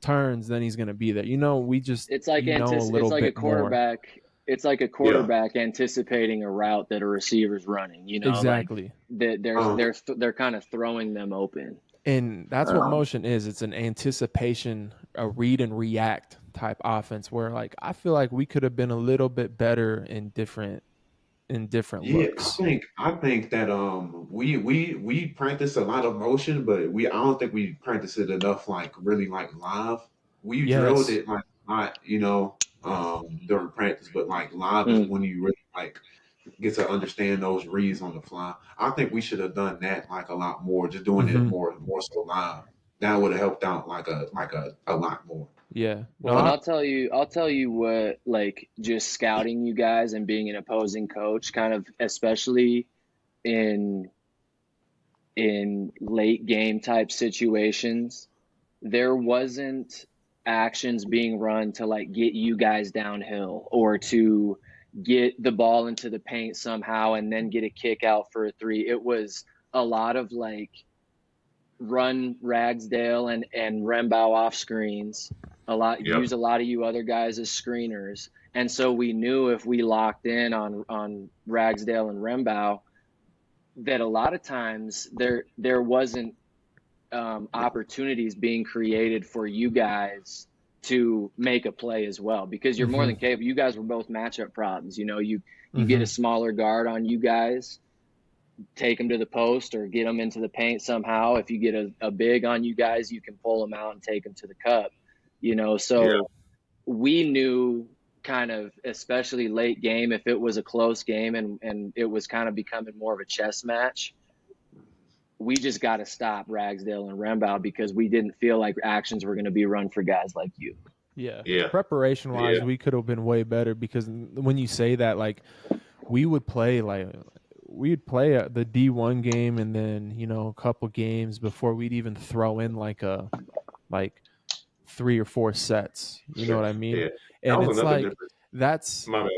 turns, then he's gonna be there. You know, we just It's like a it's little like a bit more. quarterback. It's like a yeah. quarterback anticipating a route that a receiver's running. You know, like Exactly. that. Um, They're kind of throwing them open. And that's what um, motion is. It's an anticipation, a read and react type offense where like I feel like we could have been a little bit better in different yeah, looks. I think that we practice a lot of motion, but I don't think we practice it enough like really like live. We drilled Yes. it like not, you know, during practice, but like live is Mm. when you really like get to understand those reads on the fly. I think we should have done that like a lot more, just doing it Mm-hmm. more so live. That would have helped out like a lot more. Yeah. No, Well, and I'll tell you what, like just scouting you guys and being an opposing coach, kind of especially in late game type situations, there wasn't actions being run to like get you guys downhill or to get the ball into the paint somehow and then get a kick out for a three. It was a lot of like run Ragsdale and Rembau off screens. Yep. Use a lot of you other guys as screeners. And so we knew if we locked in on Ragsdale and Rembau that a lot of times there wasn't opportunities being created for you guys to make a play as well because you're more mm-hmm. than capable. You guys were both matchup problems. You know, you get Mm-hmm. a smaller guard on you guys, take them to the post or get them into the paint somehow. If you get a big on you guys, you can pull them out and take them to the cup. You know, Yeah. so we knew kind of, especially late game, if it was a close game and it was kind of becoming more of a chess match, we just got to stop Ragsdale and Rembau because we didn't feel like actions were going to be run for guys like you. Yeah. Yeah. Preparation Yeah. wise, we could have been way better because when you say that, like we would play like we'd play the D1 game and then, you know, a couple games before we'd even throw in like 3 or 4 sets. You know Yeah. what I mean? Yeah. That And was it's another like difference. that's My bad.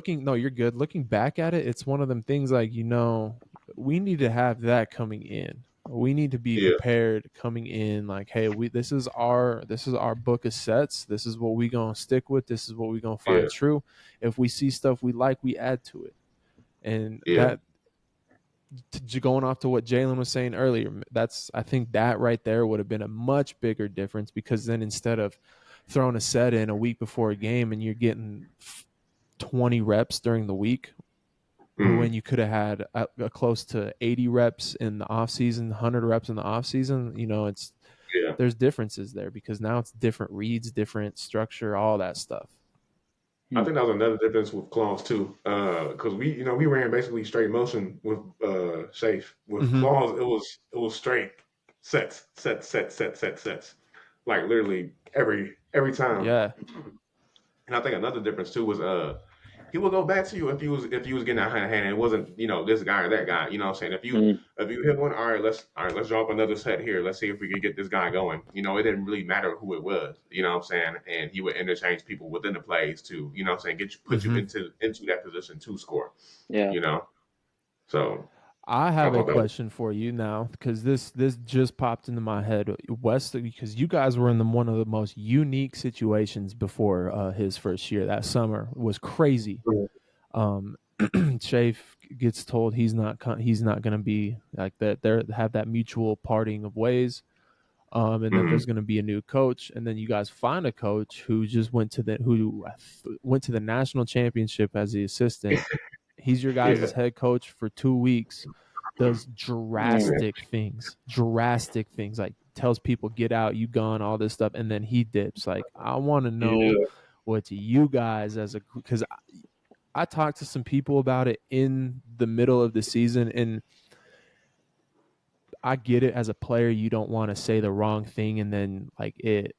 Too. no, you're good. Looking back at it, it's one of them things like, you know, we need to have that coming in. We need to be Yeah. prepared coming in like, hey, this is our book of sets. This is what we going to stick with. This is what we going to Yeah. find true. If we see stuff we like, we add to it. And Yeah. that going off to what Jaelan was saying earlier, I think that right there would have been a much bigger difference because then instead of throwing a set in a week before a game and you're getting 20 reps during the week, Mm. when you could have had a close to 80 reps in the off season, 100 reps in the off season, you know, Yeah. there's differences there because now it's different reads, different structure, all that stuff. I think that was another difference with Claws too, because we ran basically straight motion with Shafe. With Mm-hmm. Claws, it was straight sets, like literally every time. Yeah. And I think another difference too was he would go back to you if you was getting out of hand and it wasn't, this guy or that guy. You know what I'm saying? If you hit one, let's drop another set here. Let's see if we can get this guy going. It didn't really matter who it was. You know what I'm saying? And he would interchange people within the plays to, what I'm saying, put you into that position to score. Yeah. So I have a question for you now, because this just popped into my head. West, because you guys were in one of the most unique situations before his first year. That summer was crazy. Chafe gets told he's not going to be like that. They have that mutual parting of ways, and then there's going to be a new coach, and then you guys find a coach who just went to the national championship as the assistant. He's your guys' head coach for 2 weeks, does drastic things, like tells people, get out, you gone, all this stuff, and then he dips. Like, I want to know what you guys because I talked to some people about it in the middle of the season, and I get it. As a player, you don't want to say the wrong thing and then like it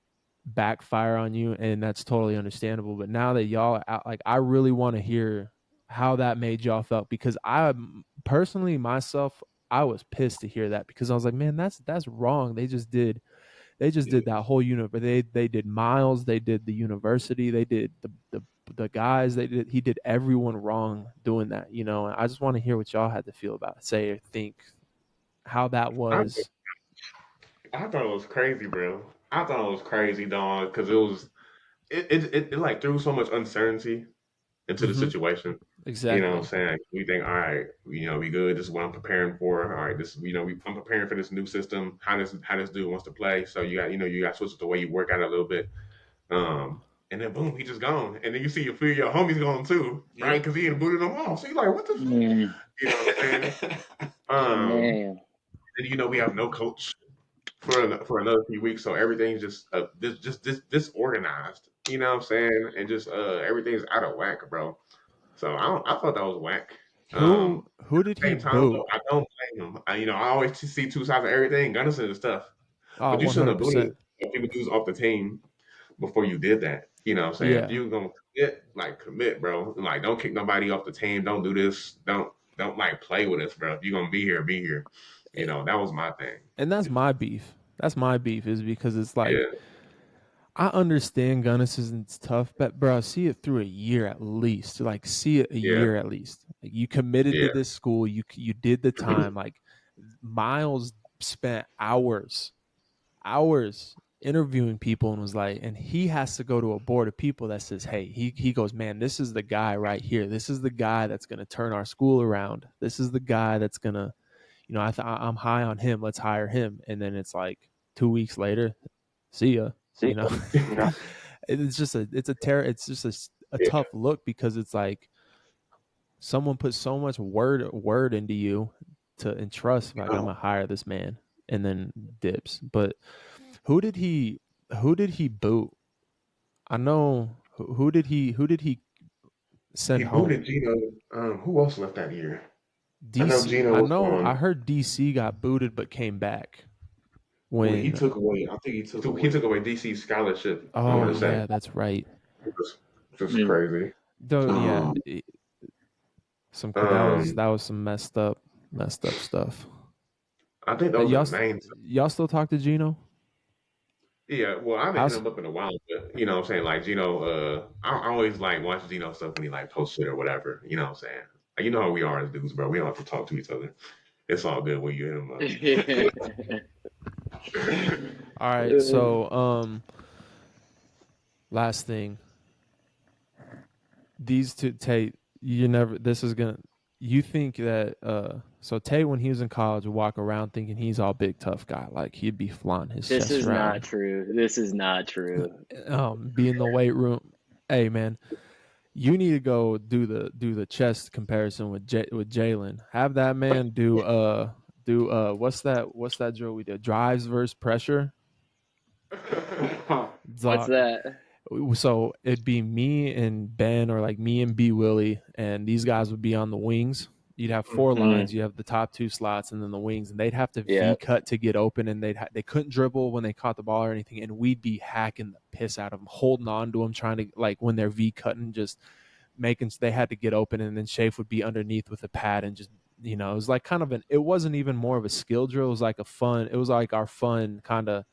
backfire on you, and that's totally understandable. But now that y'all are out, like, I really want to hear how that made y'all felt, because I personally myself, I was pissed to hear that, because I was like, man, that's wrong. They just did that whole unit, but they did Miles, they did the university, they did the guys, he did everyone wrong doing that, and I just want to hear what y'all had to feel about it, say or think how that was. I thought it was crazy, bro. I thought it was crazy, dog, because it like threw so much uncertainty into the situation. Exactly. You know what I'm saying? We think, all right, we good. This is what I'm preparing for. All right, this, I'm preparing for this new system. How this dude wants to play. So you got to switch the way you work out a little bit. And then boom, he just gone. And then you see a few of your homies gone too, right? Because he ain't booted them off. So you're like, what the fuck? You know what I'm saying? And we have no coach for another few weeks, so everything's just disorganized. You know what I'm saying? And just everything's out of whack, bro. So I thought that was whack. Who did he boot? Though, I don't blame him. I always see two sides of everything. Gunnison and stuff, but you shouldn't have booted people dudes off the team before you did that. You know what I'm saying? Yeah. If you're gonna commit, bro. Like, don't kick nobody off the team. Don't do this. Don't like play with us, bro. If you're gonna be here, be here. That was my thing. And that's my beef. Is because it's like, I understand Gunnison's tough, but bro, see it through a year at least. Like, see it a year at least. Like, you committed to this school. You did the time. Like, Miles spent hours interviewing people and was like, and he has to go to a board of people that says, hey, he goes, man, this is the guy right here. This is the guy that's going to turn our school around. This is the guy that's going to, I'm high on him. Let's hire him. And then it's like 2 weeks later, see ya. It's just a tough look, because it's like someone put so much word into you to entrust, like, I'm gonna hire this man, and then dips. But who did he boot? I know who did he send home? He booted Gino. Who else left that year? DC. I heard DC got booted but came back. When he took away, I think he took away DC's scholarship. Oh yeah, that's right. Just crazy. Though, that was some messed up stuff. I think that was the main. Y'all still talk to Gino? Yeah, well, I haven't hit him up in a while, but you know what I'm saying? Like, Gino, I always like watch Gino stuff when he like posts shit or whatever. You know what I'm saying? Like, you know how we are as dudes, bro. We don't have to talk to each other. It's all good when you hit him up. All right, so last thing. These two, Tate, you think that so Tate, when he was in college, would walk around thinking he's all big tough guy, like he'd be flaunting his chest around. This is not true. Be in the weight room. Hey man, you need to go do the chest comparison with Jaelan. Have that man do what's that drill we did? Drives versus pressure. What's that? So it'd be me and Ben, or like me and B Willie, and these guys would be on the wings. You'd have 4 lines. You have the top 2 slots and then the wings, and they'd have to V cut to get open, and they couldn't dribble when they caught the ball or anything, and we'd be hacking the piss out of them, holding on to them, trying to, like, when they're V cutting, just they had to get open, and then Shafe would be underneath with a pad and just, it was like kind of it wasn't even more of a skill drill. It was like our fun kind of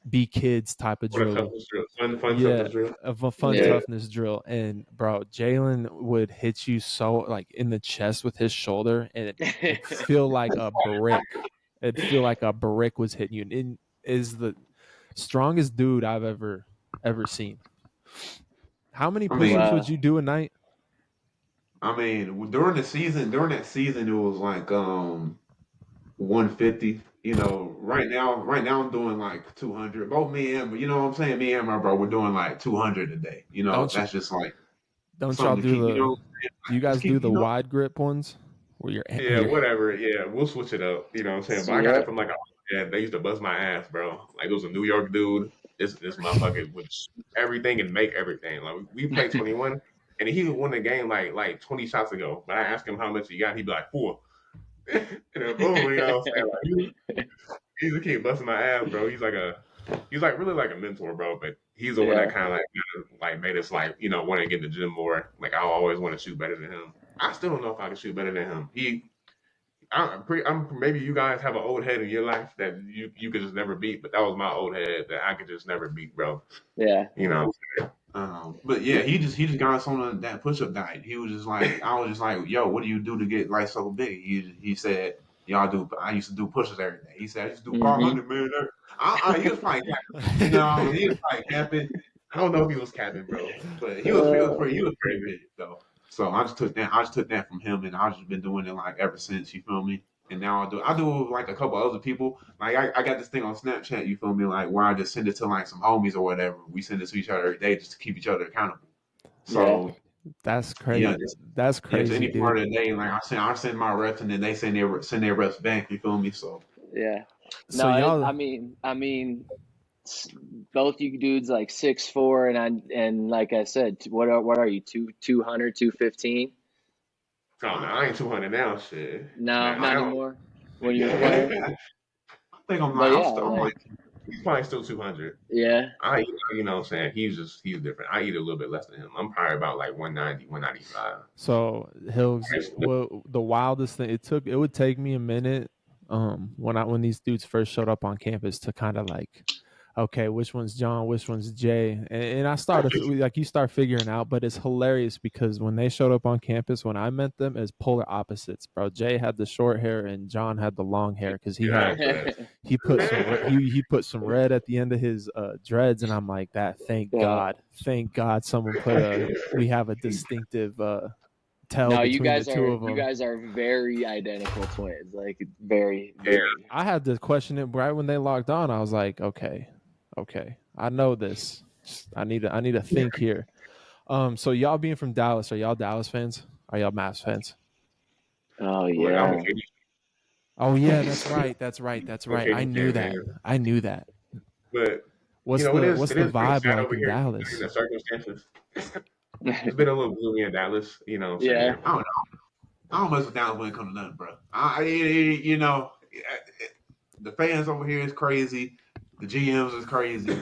be kids type of drill. Toughness drill. Fun toughness drill. Of a fun toughness drill. And bro, Jaelan would hit you so like in the chest with his shoulder, and it'd feel like a brick. It'd feel like a brick was hitting you. And it is the strongest dude I've ever seen. How many push-ups would you do a night? I mean, during that season, it was like 150. Right now I'm doing like 200. Both me and, you know what I'm saying? Me and my bro, we're doing like 200 a day. That's just like. Don't y'all do do you guys do the wide grip ones? Where you're whatever. Yeah, we'll switch it up. You know what I'm saying? But I got it from like they used to bust my ass, bro. Like it was a New York dude. This motherfucker would shoot everything and make everything. Like we played 21, and he won the game like 20 shots ago. But I asked him how much he got, he'd be like 4. And then boom, you know what I'm saying? Like, he's a kid busting my ass, bro. He's like really like a mentor, bro. But he's the one that kind of like made us like want to get in the gym more. Like I always want to shoot better than him. I still don't know if I can shoot better than him. Maybe you guys have an old head in your life that you could just never beat, but that was my old head that I could just never beat, bro. Yeah. But yeah, he just got us on that push-up diet. He was just like, I was just like, yo, what do you do to get like so big? He said, I used to do push-ups every day. He said, I used to do 500, man. He was probably capping. He was probably capping. I don't know if he was capping, bro, but he was pretty big though. So I just took that from him, and I've just been doing it like ever since. You feel me? And now I do like a couple other people. Like I got this thing on Snapchat. You feel me? Like where I just send it to like some homies or whatever. We send it to each other every day just to keep each other accountable. So that's crazy. That's crazy. Any part of the day, like I send my reps, and then they send their reps back. You feel me? So yeah. So no, I mean, both you dudes like 6'4", and like I said, what are you 200, 215? Oh no, I ain't 200 now, shit. No, not anymore. When you were playing, I think I'm like he's probably still 200. Yeah. You know what I'm saying? He's different. I eat a little bit less than him. I'm probably about like 190, 195. So Hills, the wildest thing it would take me a minute when these dudes first showed up on campus to kind of like, okay, which one's John, which one's Jay, and I started like you start figuring out, but it's hilarious because when they showed up on campus, when I met them, as polar opposites, bro. Jay had the short hair and John had the long hair because he put some red at the end of his dreads, and I'm like, thank God someone we have a distinctive tell between the two of them. You guys are very identical twins, like very, very. I had to question it right when they logged on. I was like, okay, I know this. I need to think here. So y'all being from Dallas, are y'all Dallas fans? Are y'all Mavs fans? Oh yeah. Oh yeah, that's right. I knew that. But what's the vibe like in Dallas? In the circumstances, it's been a little gloomy in Dallas. You know what I'm saying? I don't know. I don't mess with Dallas when it comes to nothing, bro. The fans over here is crazy. The GMs is crazy.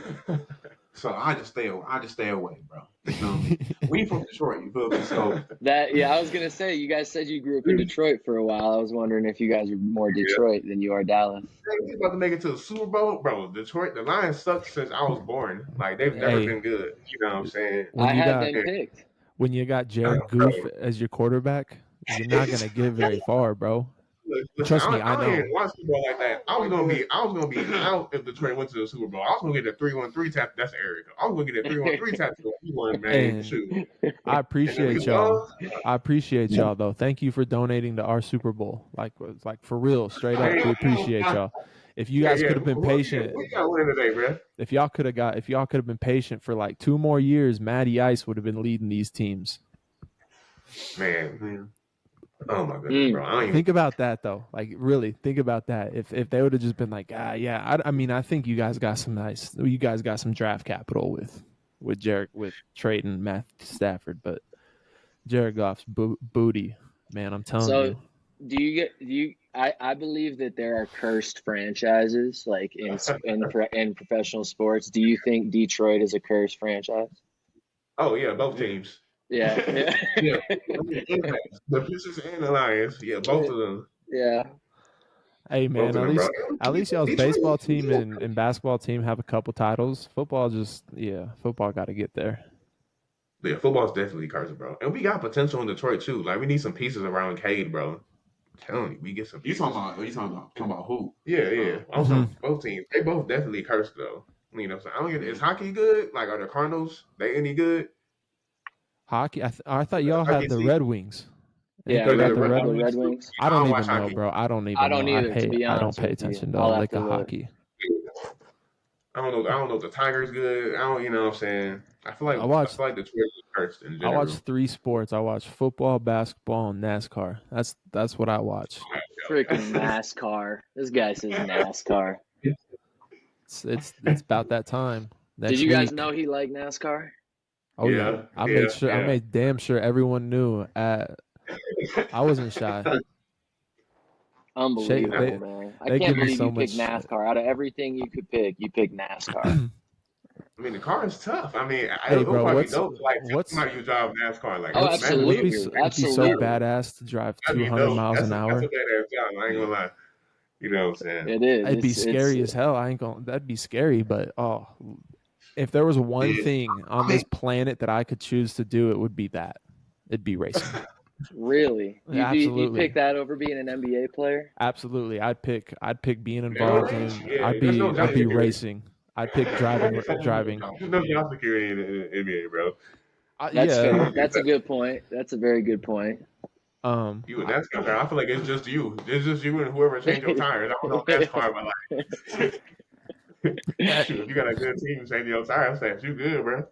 So I just stay away, bro. You feel me? We from Detroit, you feel me? So I was gonna say, you guys said you grew up in Detroit for a while. I was wondering if you guys are more Detroit than you are Dallas. We're about to make it to the Super Bowl, bro. Detroit, the Lions sucked since I was born. Like they've never been good. You know what I'm saying? I had them picked. When you got Jared Goff as your quarterback, you're not gonna get very far, bro. Trust me, I know. I didn't watch football like that. I was gonna be out if Detroit went to the Super Bowl. I was gonna get a 3-1-3 tap. That's Eric. I was gonna get a 3-1-3 tap. Man, shoot. I appreciate y'all. Though. Thank you for donating to our Super Bowl. Like for real, straight up. We appreciate y'all. If you guys could have been patient, if y'all could have been patient for like 2 more years, Matty Ice would have been leading these teams. Man. Oh my goodness, bro! Think about that though. Like really, think about that. If they would have just been like, I mean, I think you guys got some draft capital with Jared, with Trayton, Matt Stafford, but Jared Goff's booty, man. I'm telling you. I believe that there are cursed franchises like in professional sports. Do you think Detroit is a cursed franchise? Oh yeah, both teams. Yeah, Yeah, yeah. I mean, Impact, the Pistons and the Lions. Yeah, both of them. Yeah. Hey Both man, of them, bro. at least y'all's baseball team Detroit. and basketball team have a couple titles. Football football got to get there. Yeah, football's definitely cursed, bro. And we got potential in Detroit too. Like we need some pieces around Cade, bro. I'm telling you, we get some. You Pieces. talking about who? Yeah. I was Mhm. on both teams. They both definitely cursed though. You know, so I don't get. Is hockey good? Like, are the Cardinals? They any good? Hockey. I thought y'all I had can the see. Red Wings. Ain't Yeah, they got The the Red Red The Red Wings? too. Wings. I I don't don't even watch know, hockey. bro. I don't I even know. don't either, to be I don't honest pay with you. attention to I'll have like to a look. hockey. I don't know. I don't know if the Tigers good. I don't. You know what I'm saying? I I watched feel like the Twitch is cursed in I watch general. 3 sports. I watch football, basketball, and NASCAR. That's what I watch. Freaking NASCAR. This guy says NASCAR. It's about that time Did next you guys week. know he liked NASCAR? Oh yeah, I Yeah. made damn sure everyone knew. I wasn't shy. Shay, Unbelievable, man. I they can't give me believe so you much picked shit. NASCAR. Out of everything you could pick, you picked NASCAR. I mean, the car is tough. I mean, Hey, it'll bro, probably be dope. Like, what's somebody you drive NASCAR. Like, Oh, what's imagine being absolutely. it'd be so Absolutely. badass to drive that'd be 200 dope. miles an That's a hour. badass job. I ain't gonna lie. You know what I'm saying? It is. It'd be It's scary as hell. I ain't gonna. That'd be scary, but oh, if there was one Yeah. thing on I mean, this planet that I could choose to do, it would be that. It'd be racing. really. You'd pick Absolutely. that over being an NBA player? Absolutely. I'd pick being Middle involved range? in Yeah, there's no I'd job be security. racing. I'd pick driving. There's no job security in the NBA, bro. That's Yeah. fair. That's a good point. That's a very good point. You and NASCAR, I feel like it's just you. It's just you and whoever changed your tires. I don't know NASCAR, but like, shoot, if you got a good team changing your tires, you good, bro.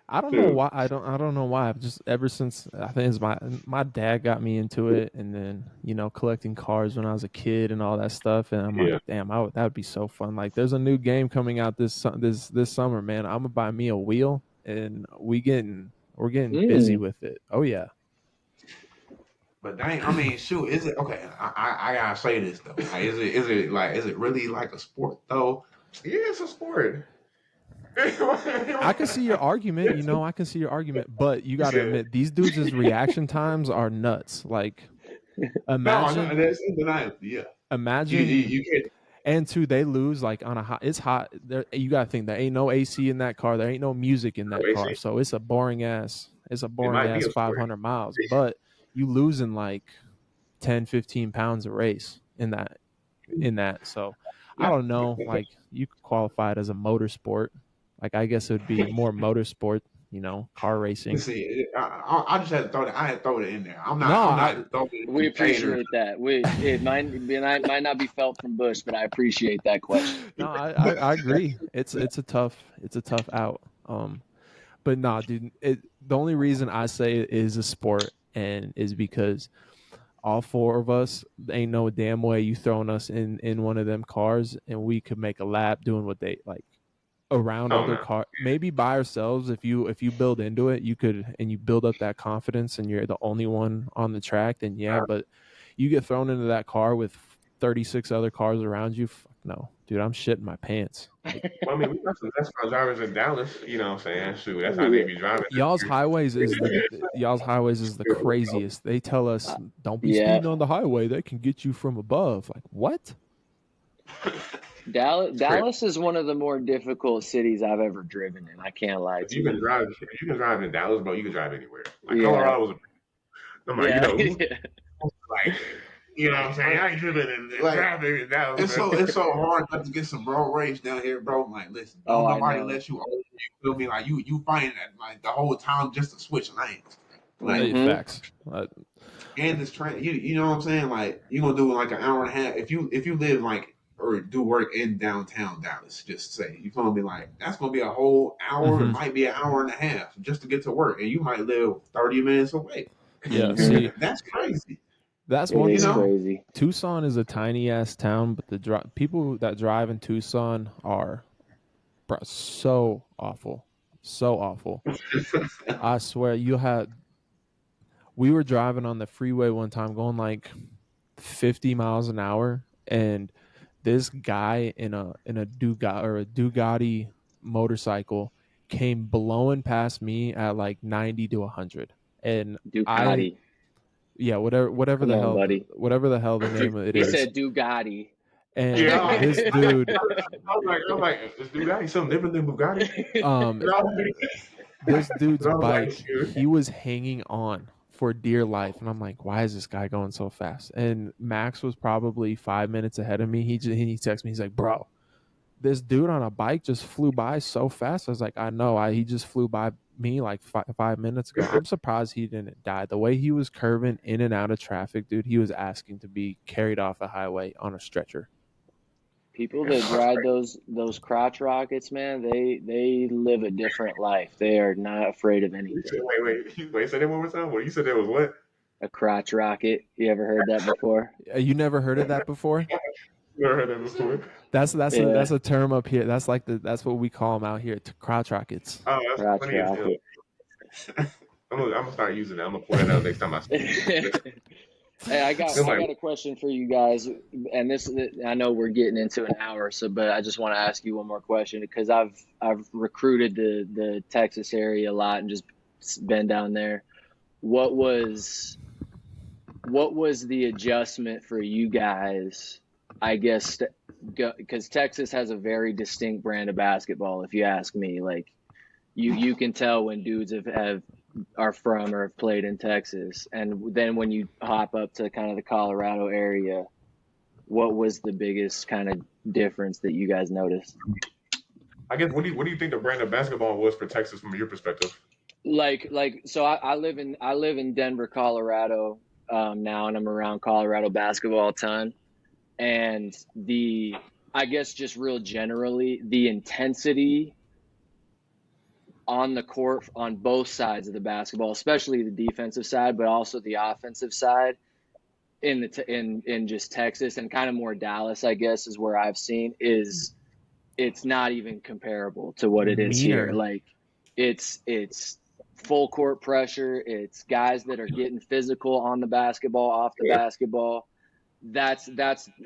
I don't know Shoot. why I don't know why. I've just ever since I think it's my dad got me into it, and then collecting cars when I was a kid and all that stuff, and I'm Yeah. like, damn, that would be so fun. Like, there's a new game coming out this summer, man. I'm gonna buy me a wheel, and we're getting busy Mm. with it. Oh yeah. but dang, I mean, shoot, is it okay? I gotta say this though. Like, is it really like a sport though? Yeah, it's a sport. I can see your argument, I can see your argument, but you got to Yeah. admit these dudes' reaction times are nuts. Like, No, imagine, that's undeniable. Yeah. imagine, You can't. and two, they lose like on a hot. It's hot. There, you got to think there ain't no AC in that car. There ain't no music in that car, so it's a boring ass. It's a It boring might be ass a sport. 500 miles. But you losing like 10, 15 pounds a race in that. So I don't know. Like, you could qualify it as a motorsport. Like, I guess it would be more motorsport, car racing. See, I just had to throw that. I had to throw it in there. No, I'm not throwing We any shade or appreciate that. It might not be felt from Bush, but I appreciate that question. no, I agree. It's a tough out. But nah, dude. The only reason I say it is a sport and is because all four of us ain't no damn way you throwing us in one of them cars and we could make a lap doing what they like around Oh other no. car, maybe by ourselves. If you build into it, you could, and you build up that confidence and you're the only one on the track, then yeah. But you get thrown into that car with 36 other cars around you, fuck no, dude, I'm shitting my pants. Like, Well, I mean, we got some NASCAR drivers in Dallas. You know what I'm saying? Shoot, that's how they be driving. y'all's highways is the craziest. They tell us don't be Yeah, speeding on the highway, they can get you from above. Like, what? Crazy. Dallas is one of the more difficult cities I've ever driven in. I can't lie to you. If you can drive in Dallas, bro, you can drive anywhere. Like Yeah, Colorado was I'm like, yeah, like, you know what I'm saying? I ain't driven in like traffic in Dallas, bro. it's so hard not to get some road rage down here, bro. Like, listen, Oh, don't I nobody know. let you over. You feel me? Like you find that like the whole time just to switch lanes. Like, Hey, Hmm. facts. and this train, you know what I'm saying? Like, you gonna do like an hour and a half if you live like or do work in downtown Dallas. Just say you feel me? Like that's gonna be a whole hour. It Hmm. might be an hour and a half just to get to work, and you might live 30 minutes away. Yeah. Hmm. See, That's crazy. that's It one You is thing. know? crazy. Tucson is a tiny ass town, but the people that drive in Tucson are so awful, so awful. I swear, we were driving on the freeway one time, going like 50 miles an hour, and this guy in a Dugatti motorcycle came blowing past me at like 90 to 100, and Ducati. whatever Come the on, hell, buddy. whatever the hell the name of it He is. said Ducati. And Yeah, this dude, I was like, is Bugatti something different than Bugatti? this dude's I was like, bike, he was hanging on for dear life, and I'm like, why is this guy going so fast? And Max was probably 5 minutes ahead of me. He texted me, he's like, bro, this dude on a bike just flew by so fast. I was like, I know, he just flew by me like 5 minutes ago. I'm surprised he didn't die. The way he was curving in and out of traffic, dude, he was asking to be carried off a highway on a stretcher. People that ride those crotch rockets, man, they live a different life. They are not afraid of anything. Wait, say that one more time. What you said there was what? A crotch rocket. You ever heard that before? You never heard of that before? Never heard that before. That's a term up here. That's that's what we call them out here, crotch rockets. Oh, that's Crotch funny as hell. rocket. I'm gonna start using that. I'm gonna pull that out next time I see it. Hey, I got a question for you guys, and this, I know we're getting into an hour, but I just want to ask you one more question because I've recruited the Texas area a lot and just been down there. What was the adjustment for you guys? I guess because Texas has a very distinct brand of basketball. If you ask me, like you can tell when dudes are from or have played in Texas. And then when you hop up to kind of the Colorado area, what was the biggest kind of difference that you guys noticed? I guess what do you think the brand of basketball was for Texas from your perspective? So I live in Denver, Colorado now, and I'm around Colorado basketball a ton. And I guess just real generally, the intensity on the court on both sides of the basketball, especially the defensive side, but also the offensive side in just Texas and kind of more Dallas, I guess, is where I've seen it's not even comparable to what it is here. Like it's full court pressure. It's guys that are getting physical on the basketball, off the basketball. That's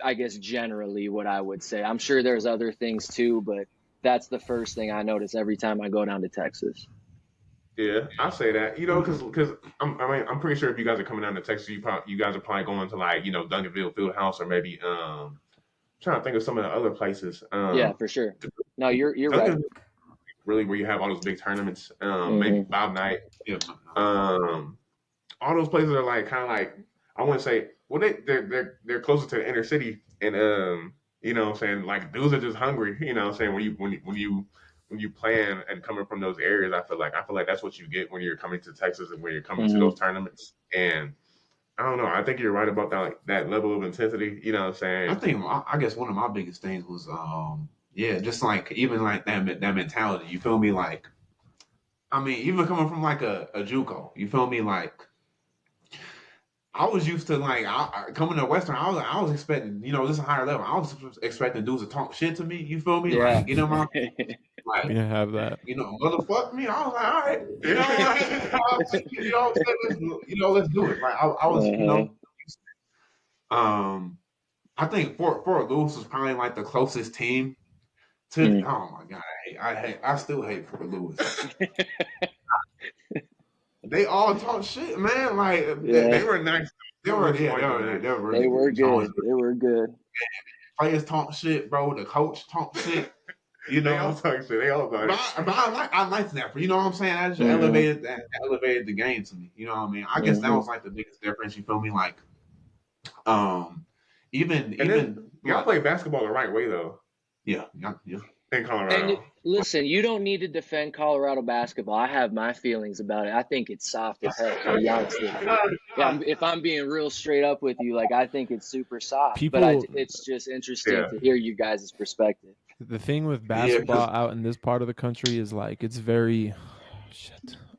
I guess generally what I would say. I'm sure there's other things too, but that's the first thing I notice every time I go down to Texas. Yeah, I say that, because I'm pretty sure if you guys are coming down to Texas, you guys are probably going to like Duncanville Fieldhouse or maybe I'm trying to think of some of the other places. Yeah, for sure. No, you're right. Really, where you have all those big tournaments, maybe Bob Knight. Yeah. All those places are like kind of like I wouldn't say they're closer to the inner city and you know what I'm saying, like dudes are just hungry, you know what I'm saying, when you plan and coming from those areas, I feel like that's what you get when you're coming to Texas and when you're coming to those tournaments. And I don't know, I think you're right about that, like that level of intensity, you know what I'm saying? I guess one of my biggest things was just like even like that mentality, you feel me? Like I mean, even coming from like a JUCO, you feel me? Like I was used to like coming to Western. I was expecting, this is a higher level. I was expecting dudes to talk shit to me. You feel me? Yeah. Like like We didn't have that. Motherfuck me. I was like, all right, let's do it. Like I was, I think Fort Lewis was probably like the closest team to. Oh my god, I still hate Fort Lewis. They all talk shit, man. Like they were nice. They were really good. They were good. Players talk shit, bro. The coach talk shit. They all talk shit. They all talk shit. But I like that. You know what I'm saying? I just elevated the game to me. You know what I mean? I guess that was like the biggest difference. You feel me? Like, even y'all play basketball the right way though. Yeah. In Colorado. And listen, you don't need to defend Colorado basketball. I have my feelings about it. I think it's soft as hell, to be honest with you. Yeah, if I'm being real straight up with you, like I think it's super soft. It's just interesting to hear you guys' perspective. The thing with basketball out in this part of the country is like it's very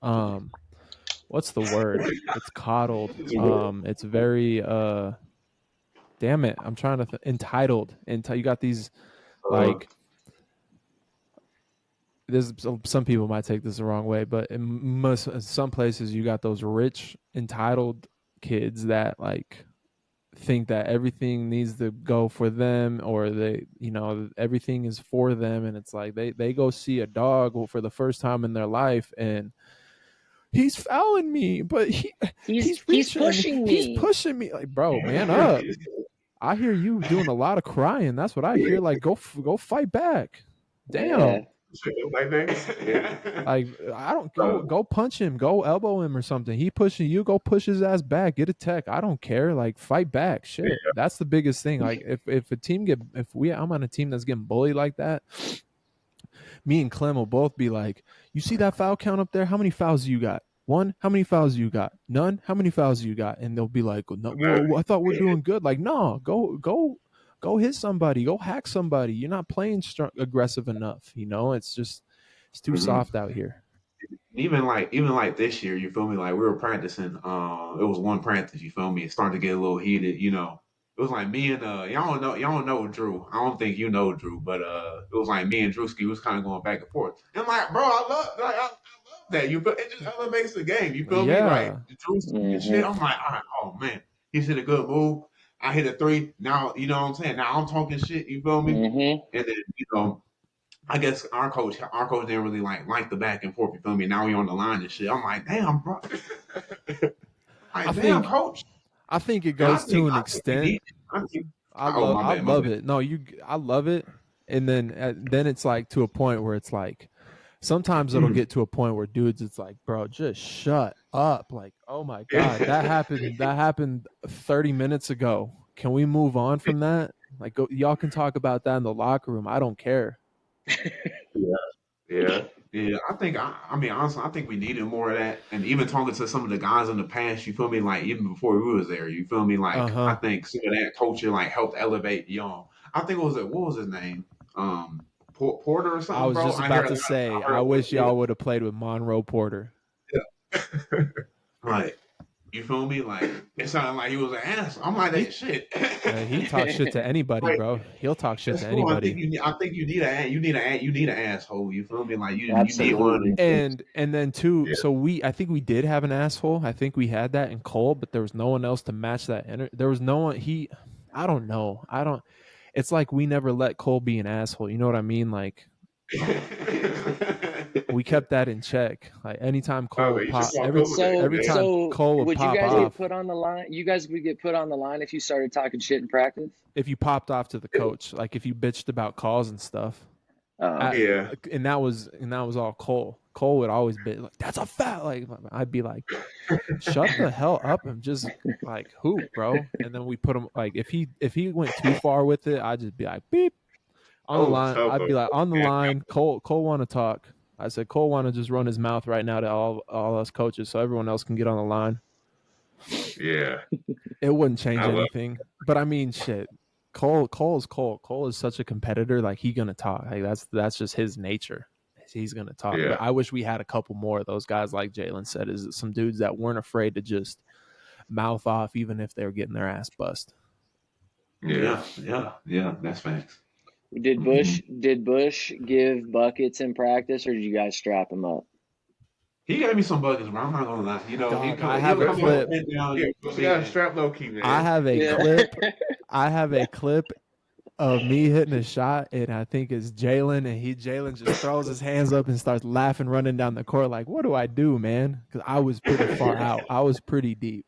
what's the word? It's coddled. It's very damn it. I'm trying to entitled. You got these like there's some people might take this the wrong way, but in some places you got those rich entitled kids that like think that everything needs to go for them, or everything is for them, and it's like they go see a dog for the first time in their life, and he's fouling me, but he's reaching, he's pushing me. Like, bro, man up. I hear you doing a lot of crying. That's what I hear. Like, go fight back. Damn. Like, I don't go punch him, go elbow him or something. He pushing you, go push his ass back, get a tech. I don't care. Like, fight back. Shit. That's the biggest thing. Like, if I'm on a team that's getting bullied like that, me and Clem will both be like, you see that foul count up there? How many fouls you got? One? How many fouls you got? None? How many fouls you got? And they'll be like, no, well, I thought we're doing good. Like, no, go hit somebody, go hack somebody. You're not playing aggressive enough. It's too soft out here. Even like this year, you feel me? Like we were practicing. It was one practice, you feel me? It started to get a little heated, It was like me and y'all don't know Drew. I don't think you know Drew, but it was like me and Drewski was kind of going back and forth. And I'm like, bro, I love that. You feel it just elevates the game. You feel me? Like Drewski and shit. I'm like, all right, oh man, he hit a good move. I hit a 3. Now you know what I'm saying. Now I'm talking shit. You feel me? And then I guess our coach didn't really like the back and forth. You feel me? Now we on the line and shit. I'm like, damn, bro. Coach. I think it goes to an extent. I love it. No, I love it. And then it's like to a point where it's like, sometimes it'll get to a point where dudes, it's like, bro, just shut up. Like, oh my God, that happened 30 minutes ago. Can we move on from that? Like, y'all can talk about that in the locker room. I don't care. Yeah. I mean, honestly, I think we needed more of that. And even talking to some of the guys in the past, you feel me? Like, even before we was there, you feel me? Like, I think some of that culture, like, helped elevate Young. I think what was his name? Porter or something, I was just about to say, I wish y'all would have played with Monroe Porter. Yeah. Right. You feel me? Like, it sounded like he was an ass. I'm like, that shit. He talks shit to anybody, bro. He'll talk shit to anybody. I think you need an asshole. You feel me? Like you need one. And then too. Yeah. So I think we did have an asshole. I think we had that in Cole, but there was no one else to match that. There was no one. I don't know. It's like we never let Cole be an asshole. You know what I mean? Like. We kept that in check. Like anytime Cole would pop, every time Cole would pop off. Would you guys get put on the line? You guys would get put on the line if you started talking shit in practice? If you popped off to the coach, like if you bitched about calls and stuff. Yeah. And that was all Cole. Cole would always be like, "That's a foul." Like I'd be like, "Shut the hell up and just like hoop, bro." And then we put him like if he went too far with it, I'd just be like, "Beep." On the line, I'd be like, on the line, Cole want to talk. I said, Cole want to just run his mouth right now to all us coaches so everyone else can get on the line. Yeah. It wouldn't change anything. But I mean, shit. Cole is Cole. Cole is such a competitor. Like, he going to talk. Like, that's just his nature. He's going to talk. Yeah. But I wish we had a couple more of those guys, like Jaelan said, is some dudes that weren't afraid to just mouth off even if they were getting their ass bust. Yeah. That's facts. Did Bush give buckets in practice, or did you guys strap him up? He gave me some buckets, bro. I'm not gonna lie. I have a clip. Strap low key, man. I have a clip. I have a clip of me hitting a shot, and I think it's Jaelan, and Jaelan just throws his hands up and starts laughing, running down the court like, "What do I do, man?" Because I was pretty far out. I was pretty deep.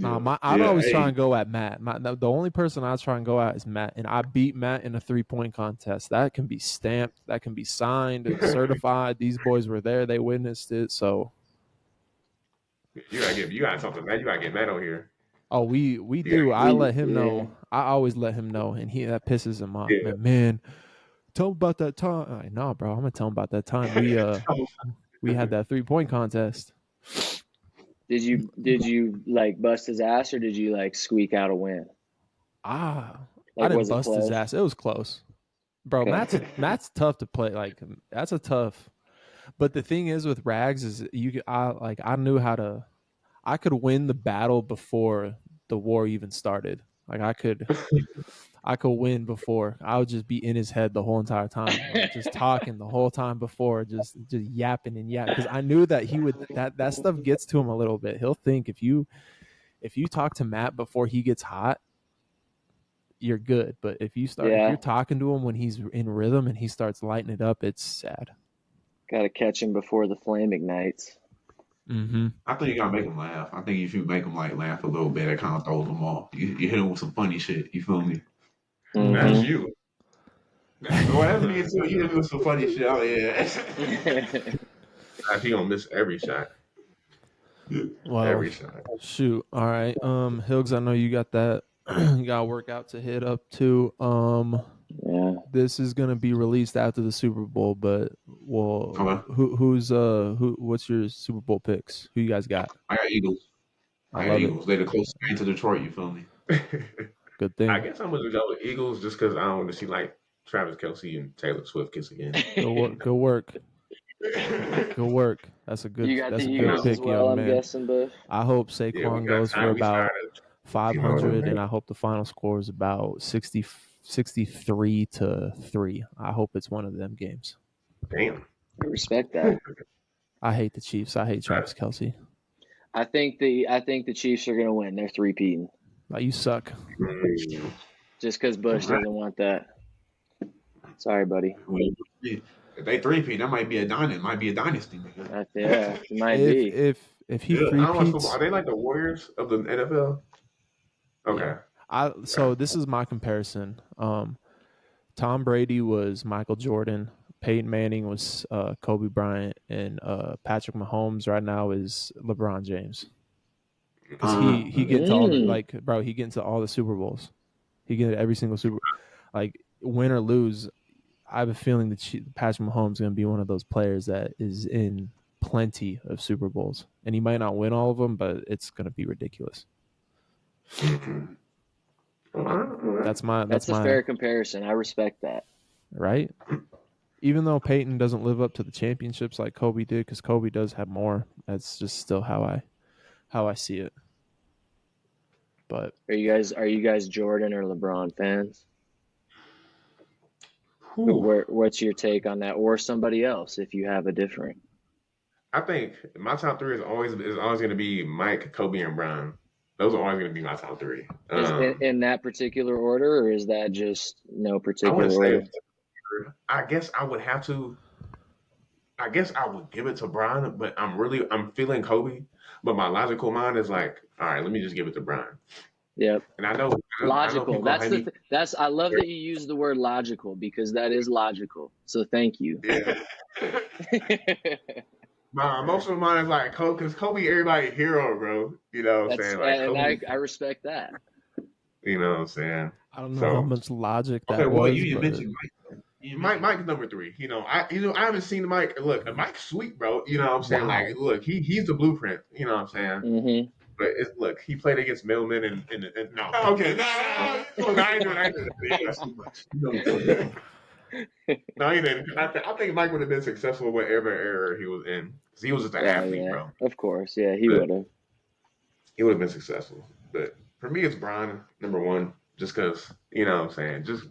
I'd always try and go at Matt. The only person I try and go at is Matt, and I beat Matt in a 3-point contest. That can be stamped, that can be signed and certified. These boys were there; they witnessed it. So you got something, man. You gotta get Matt on here. Oh, we do. I let him know. I always let him know, and that pisses him off. Yeah. Man, tell him about that time. I'm like, nah, bro, I'm gonna tell him about that time we had that 3-point contest. Did you like bust his ass, or did you like squeak out a win? I didn't bust his ass. It was close, bro. Okay. Matt's tough to play. Like, that's a tough. But the thing is with Rags is I knew how to. I could win the battle before the war even started. Like I could win before. I would just be in his head the whole entire time, like just talking the whole time before, just yapping and yapping. Because I knew that he would that stuff gets to him a little bit. He'll think if you if you talk to Matt before he gets hot, you're good. But if you're talking to him when he's in rhythm and he starts lighting it up, it's sad. Got to catch him before the flame ignites. Mm-hmm. I think you gotta make him laugh. I think if you make him like laugh a little bit, it kind of throws him off. You hit him with some funny shit. You feel me? Mm-hmm. That's you. Well, that's me too. You hit me with some funny shit. Oh yeah. He gonna miss every shot. Well, Every shot. shoot. All right. Hills, I know you got that. You got a workout to hit up to. Yeah. This is gonna be released after the Super Bowl, but what's your Super Bowl picks? Who you guys got? I got Eagles. I love Eagles. They're the closest game to Detroit. You feel me? Good thing. I guess I'm gonna go with Eagles just because I don't want to see like Travis Kelce and Taylor Swift kiss again. Go work. Good work. That's a good. You got that's the a good Eagles pick, as well, young I'm man. guessing, Bush. I hope Yeah, Saquon goes for about 500, and I hope the final score is about 63-3. I hope it's one of them games. Damn. I respect that. I hate the Chiefs. I hate Travis Kelce. I think the Chiefs are gonna win. They're three-peating. Like, you suck. Just because Bush doesn't want that. Sorry, buddy. If they three-peat, that might be a dynasty. Nigga. Yeah, it might be. If he Yeah, three-peats, Are they like the Warriors of the NFL? Okay. So this is my comparison. Tom Brady was Michael Jordan. Peyton Manning was Kobe Bryant, and Patrick Mahomes right now is LeBron James. Because he get into all the, he get into all the Super Bowls. He get into every single Super, like, win or lose. I have a feeling that Patrick Mahomes is going to be one of those players that is in plenty of Super Bowls, and he might not win all of them, but it's going to be ridiculous. That's a fair comparison. I respect that. Right? Even though Peyton doesn't live up to the championships like Kobe did, because Kobe does have more. That's just still how I see it. But are you guys Jordan or LeBron fans? What's your take on that, or somebody else if you have a different? I think my top three is always going to be Mike, Kobe, and Bron. Those are always going to be my top three. In that particular order, or is that just no particular order? I guess I would have to. I guess I would give it to Bron, but I'm feeling Kobe. But my logical mind is like, all right, let me just give it to Bron. Yep. And I know logical. I love that you use the word logical, because that is logical. So thank you. Yeah. My emotional mind is like, because Kobe, everybody's hero, bro. You know what I'm saying? Like, and Kobe, I respect that. You know what I'm saying? I don't know how much logic that okay, well, was. you mentioned Mike. Mike's number three. I haven't seen Mike. Look, Mike's sweet, bro. You know what I'm saying? Wow. Like, look, he's the blueprint. You know what I'm saying? Mm-hmm. But look, he played against Millman and no. Okay, no, I ain't doing that. No, he didn't. I think Mike would have been successful whatever era he was in, because he was just an athlete, bro. Of course, yeah, he would have. He would have been successful. But for me, it's Bron, number one, just because, you know what I'm saying? Just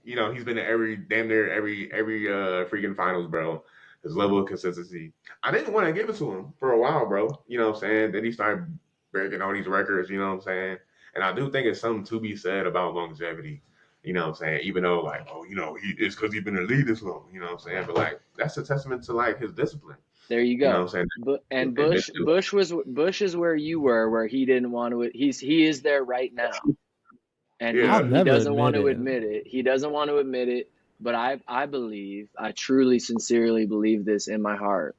he's been in damn near every freaking finals, bro. His level of consistency. I didn't want to give it to him for a while, bro. You know what I'm saying? Then he started breaking all these records, you know what I'm saying? And I do think it's something to be said about longevity. You know what I'm saying? Even though, like, it's because he's been in the league this long, you know what I'm saying? But, like, that's a testament to, like, his discipline. There you go. You know what I'm saying? And Bush is where you were, where he didn't want to. He is there right now, and he doesn't want to admit it. He doesn't want to admit it. But I truly, sincerely believe this in my heart,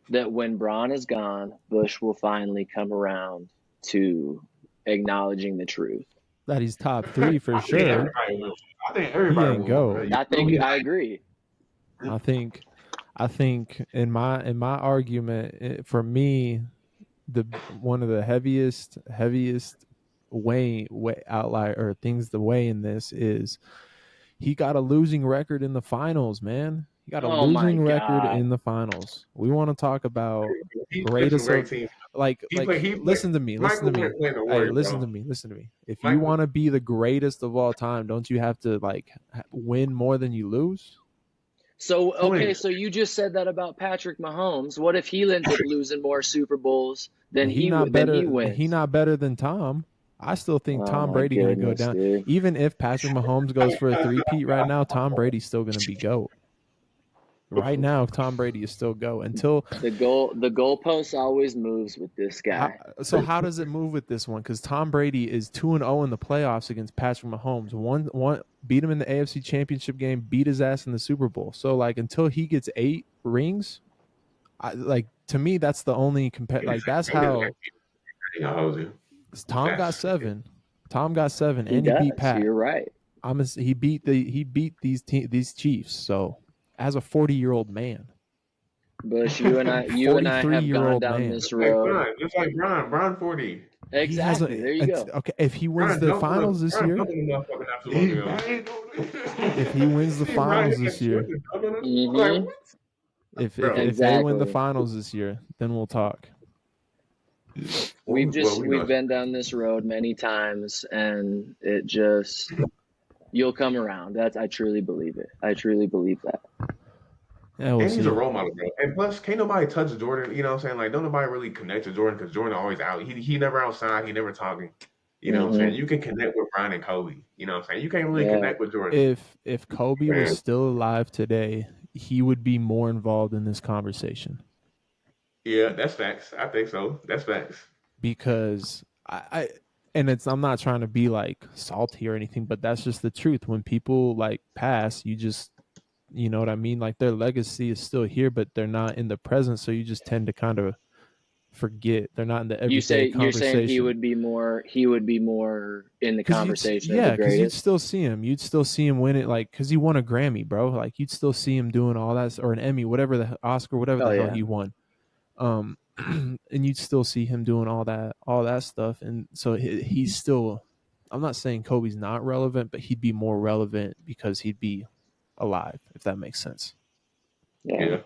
that when Bron is gone, Bush will finally come around to acknowledging the truth. That he's top three for sure. I think everybody will go. I agree. I think in my argument, for me, one of the heaviest way outlier or things to weigh in this is he got a losing record in the finals, man. He got a losing record in the finals. We want to talk about greatest of, listen to me. Hey, listen to me. If you want to be the greatest of all time, don't you have to win more than you lose? So, okay, 20. so you just said that about Patrick Mahomes. What if he ends up losing more Super Bowls than He he not than he better. He wins? not better than Tom. I still think Oh Tom my Brady gonna go goodness, down. dude. Even if Patrick Mahomes goes for a three-peat right now, Tom Brady's still gonna be GOAT. Right now, Tom Brady is still GOAT until The goalpost always moves with this guy. so how does it move with this one? Because Tom Brady is 2-0 in the playoffs against Patrick Mahomes. One beat him in the AFC Championship game, beat his ass in the Super Bowl. So like until he gets 8 rings, to me that's the only like that's how Tom got 7. Tom got 7, He and he beat does. Pat. You're right. He beat these Chiefs. So as a 40-year-old man, Bush, you and I 43 have year gone old down man. this road. Just like Brian. Brian 40. He has Exactly. There you go. okay. If he wins the finals this year, if he wins the finals this year, Mhm. if they win the Exactly. finals this year, then we'll talk. We've been down this road many times, and it just you'll come around. I truly believe it. I truly believe that. Yeah, we'll And he's see. a role model, bro. And plus, can't nobody touch Jordan. You know what I'm saying? Like, don't nobody really connect to Jordan because Jordan always out. He never outside. He never talking. You know what I'm saying? You can connect with Brian and Kobe. You know what I'm saying? You can't really Yeah. connect with Jordan. If Kobe was still alive today, he would be more involved in this conversation. Yeah, that's facts. I think so. That's facts. Because I'm not trying to be like salty or anything, but that's just the truth. When people like pass, you know what I mean? Like their legacy is still here, but they're not in the present. So you just tend to kind of forget. They're not in the everyday conversation. You're saying he would be more in the conversation of the because you'd greatest. still see him. You'd still see him win it, like because he won a Grammy, bro. Like you'd still see him doing all that, or an Emmy, whatever the Oscar, whatever the hell he won. And you'd still see him doing all that stuff, and so he's still. I'm not saying Kobe's not relevant, but he'd be more relevant because he'd be alive, if that makes sense. Yeah.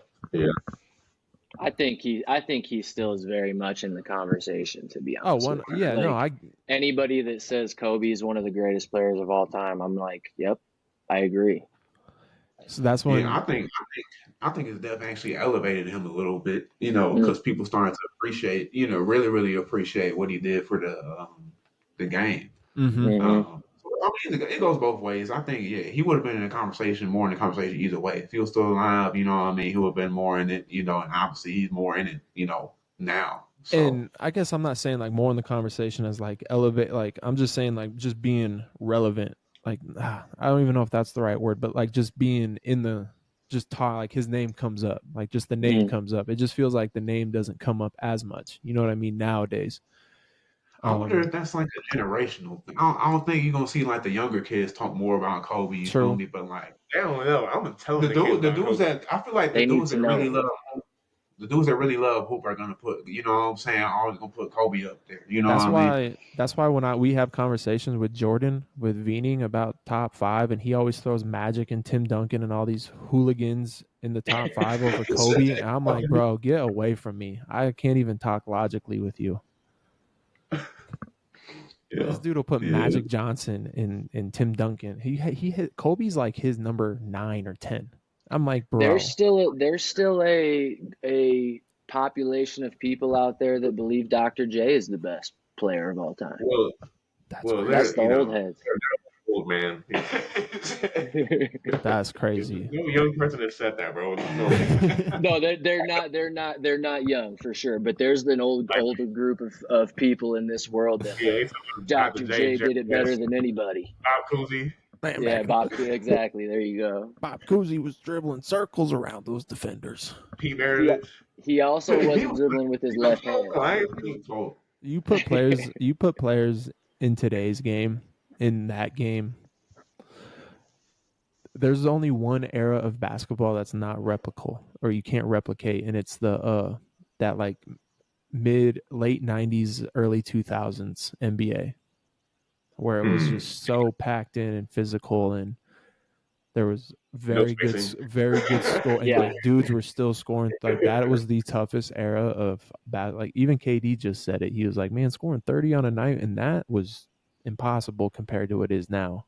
I think he still is very much in the conversation, to be honest. Anybody that says Kobe is one of the greatest players of all time, I'm like, yep, I agree. So that's when I think it's definitely actually elevated him a little bit, you know, because people starting to appreciate, you know, really, really appreciate what he did for the game. So, I mean, it goes both ways. I think, yeah, he would have been in the conversation, more in the conversation either way. If he was still alive, you know what I mean, he would have been more in it, you know, and obviously he's more in it, you know, now. So. And I guess I'm not saying like more in the conversation as like elevate, like I'm just saying like just being relevant. Like I don't even know if that's the right word, but like just being in the just talk, like his name comes up, like just the name comes up. It just feels like the name doesn't come up as much. You know what I mean? Nowadays. I wonder if that's like a generational thing. I don't think you're gonna see like the younger kids talk more about Kobe. You feel me? But like, I don't know. I'm gonna tell the dudes that I feel like the dudes that really love. The dudes that really love hoop are gonna put, you know what I'm saying, always gonna put Kobe up there. You know what I mean? That's why when we have conversations with Jordan, with Veening about top 5, and he always throws Magic and Tim Duncan and all these hooligans in the top 5 over Kobe. And I'm like, bro, get away from me. I can't even talk logically with you. This dude will put Magic Johnson in Tim Duncan. He hit Kobe's like his number 9 or 10. I'm like, bro. There's still a population of people out there that believe Dr. J is the best player of all time. That's the old heads. Old man. That's crazy. No young person that said that, bro. No, they're not young for sure. But there's an older group of people in this world that Dr. J did it better than anybody. Bob Cousy. Yeah, Bob. Exactly. There you go. Bob Cousy was dribbling circles around those defenders. Pete Meredith. He also wasn't dribbling with his left hand. You put players in today's game, in that game. There's only one era of basketball that's not replicable, or you can't replicate, and it's the that like late 90s, early 2000s NBA, where it was just so packed in and physical, and there was very good score, and like dudes were still scoring. Like that was the toughest era of like even KD just said it. He was like, man, scoring 30 on a night, and that was impossible compared to what it is now.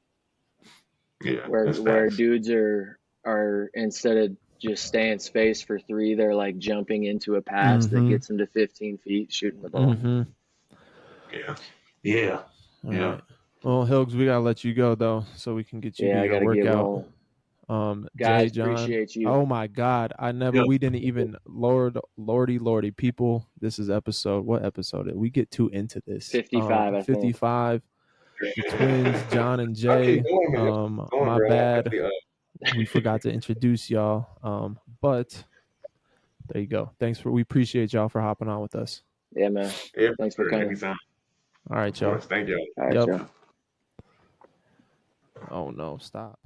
Yeah, where dudes are are instead of just staying space for three, they're like jumping into a pass that gets them to 15 feet, shooting the ball. Yeah. All right. Well, Hilgs, we gotta let you go though, so we can get you to I your gotta get workout. rolling. Jay, Guys, John. appreciate you. Oh my God, we didn't even lordy people. This is what episode? We get too into this. 55, I think. 55. The twins, Jon and Jay. My bad. We forgot to introduce y'all. But there you go. We appreciate y'all for hopping on with us. Yeah, man. Yeah, Thanks for coming. anytime. All right, y'all. Thank you. All right, Yep. y'all. Oh no, stop.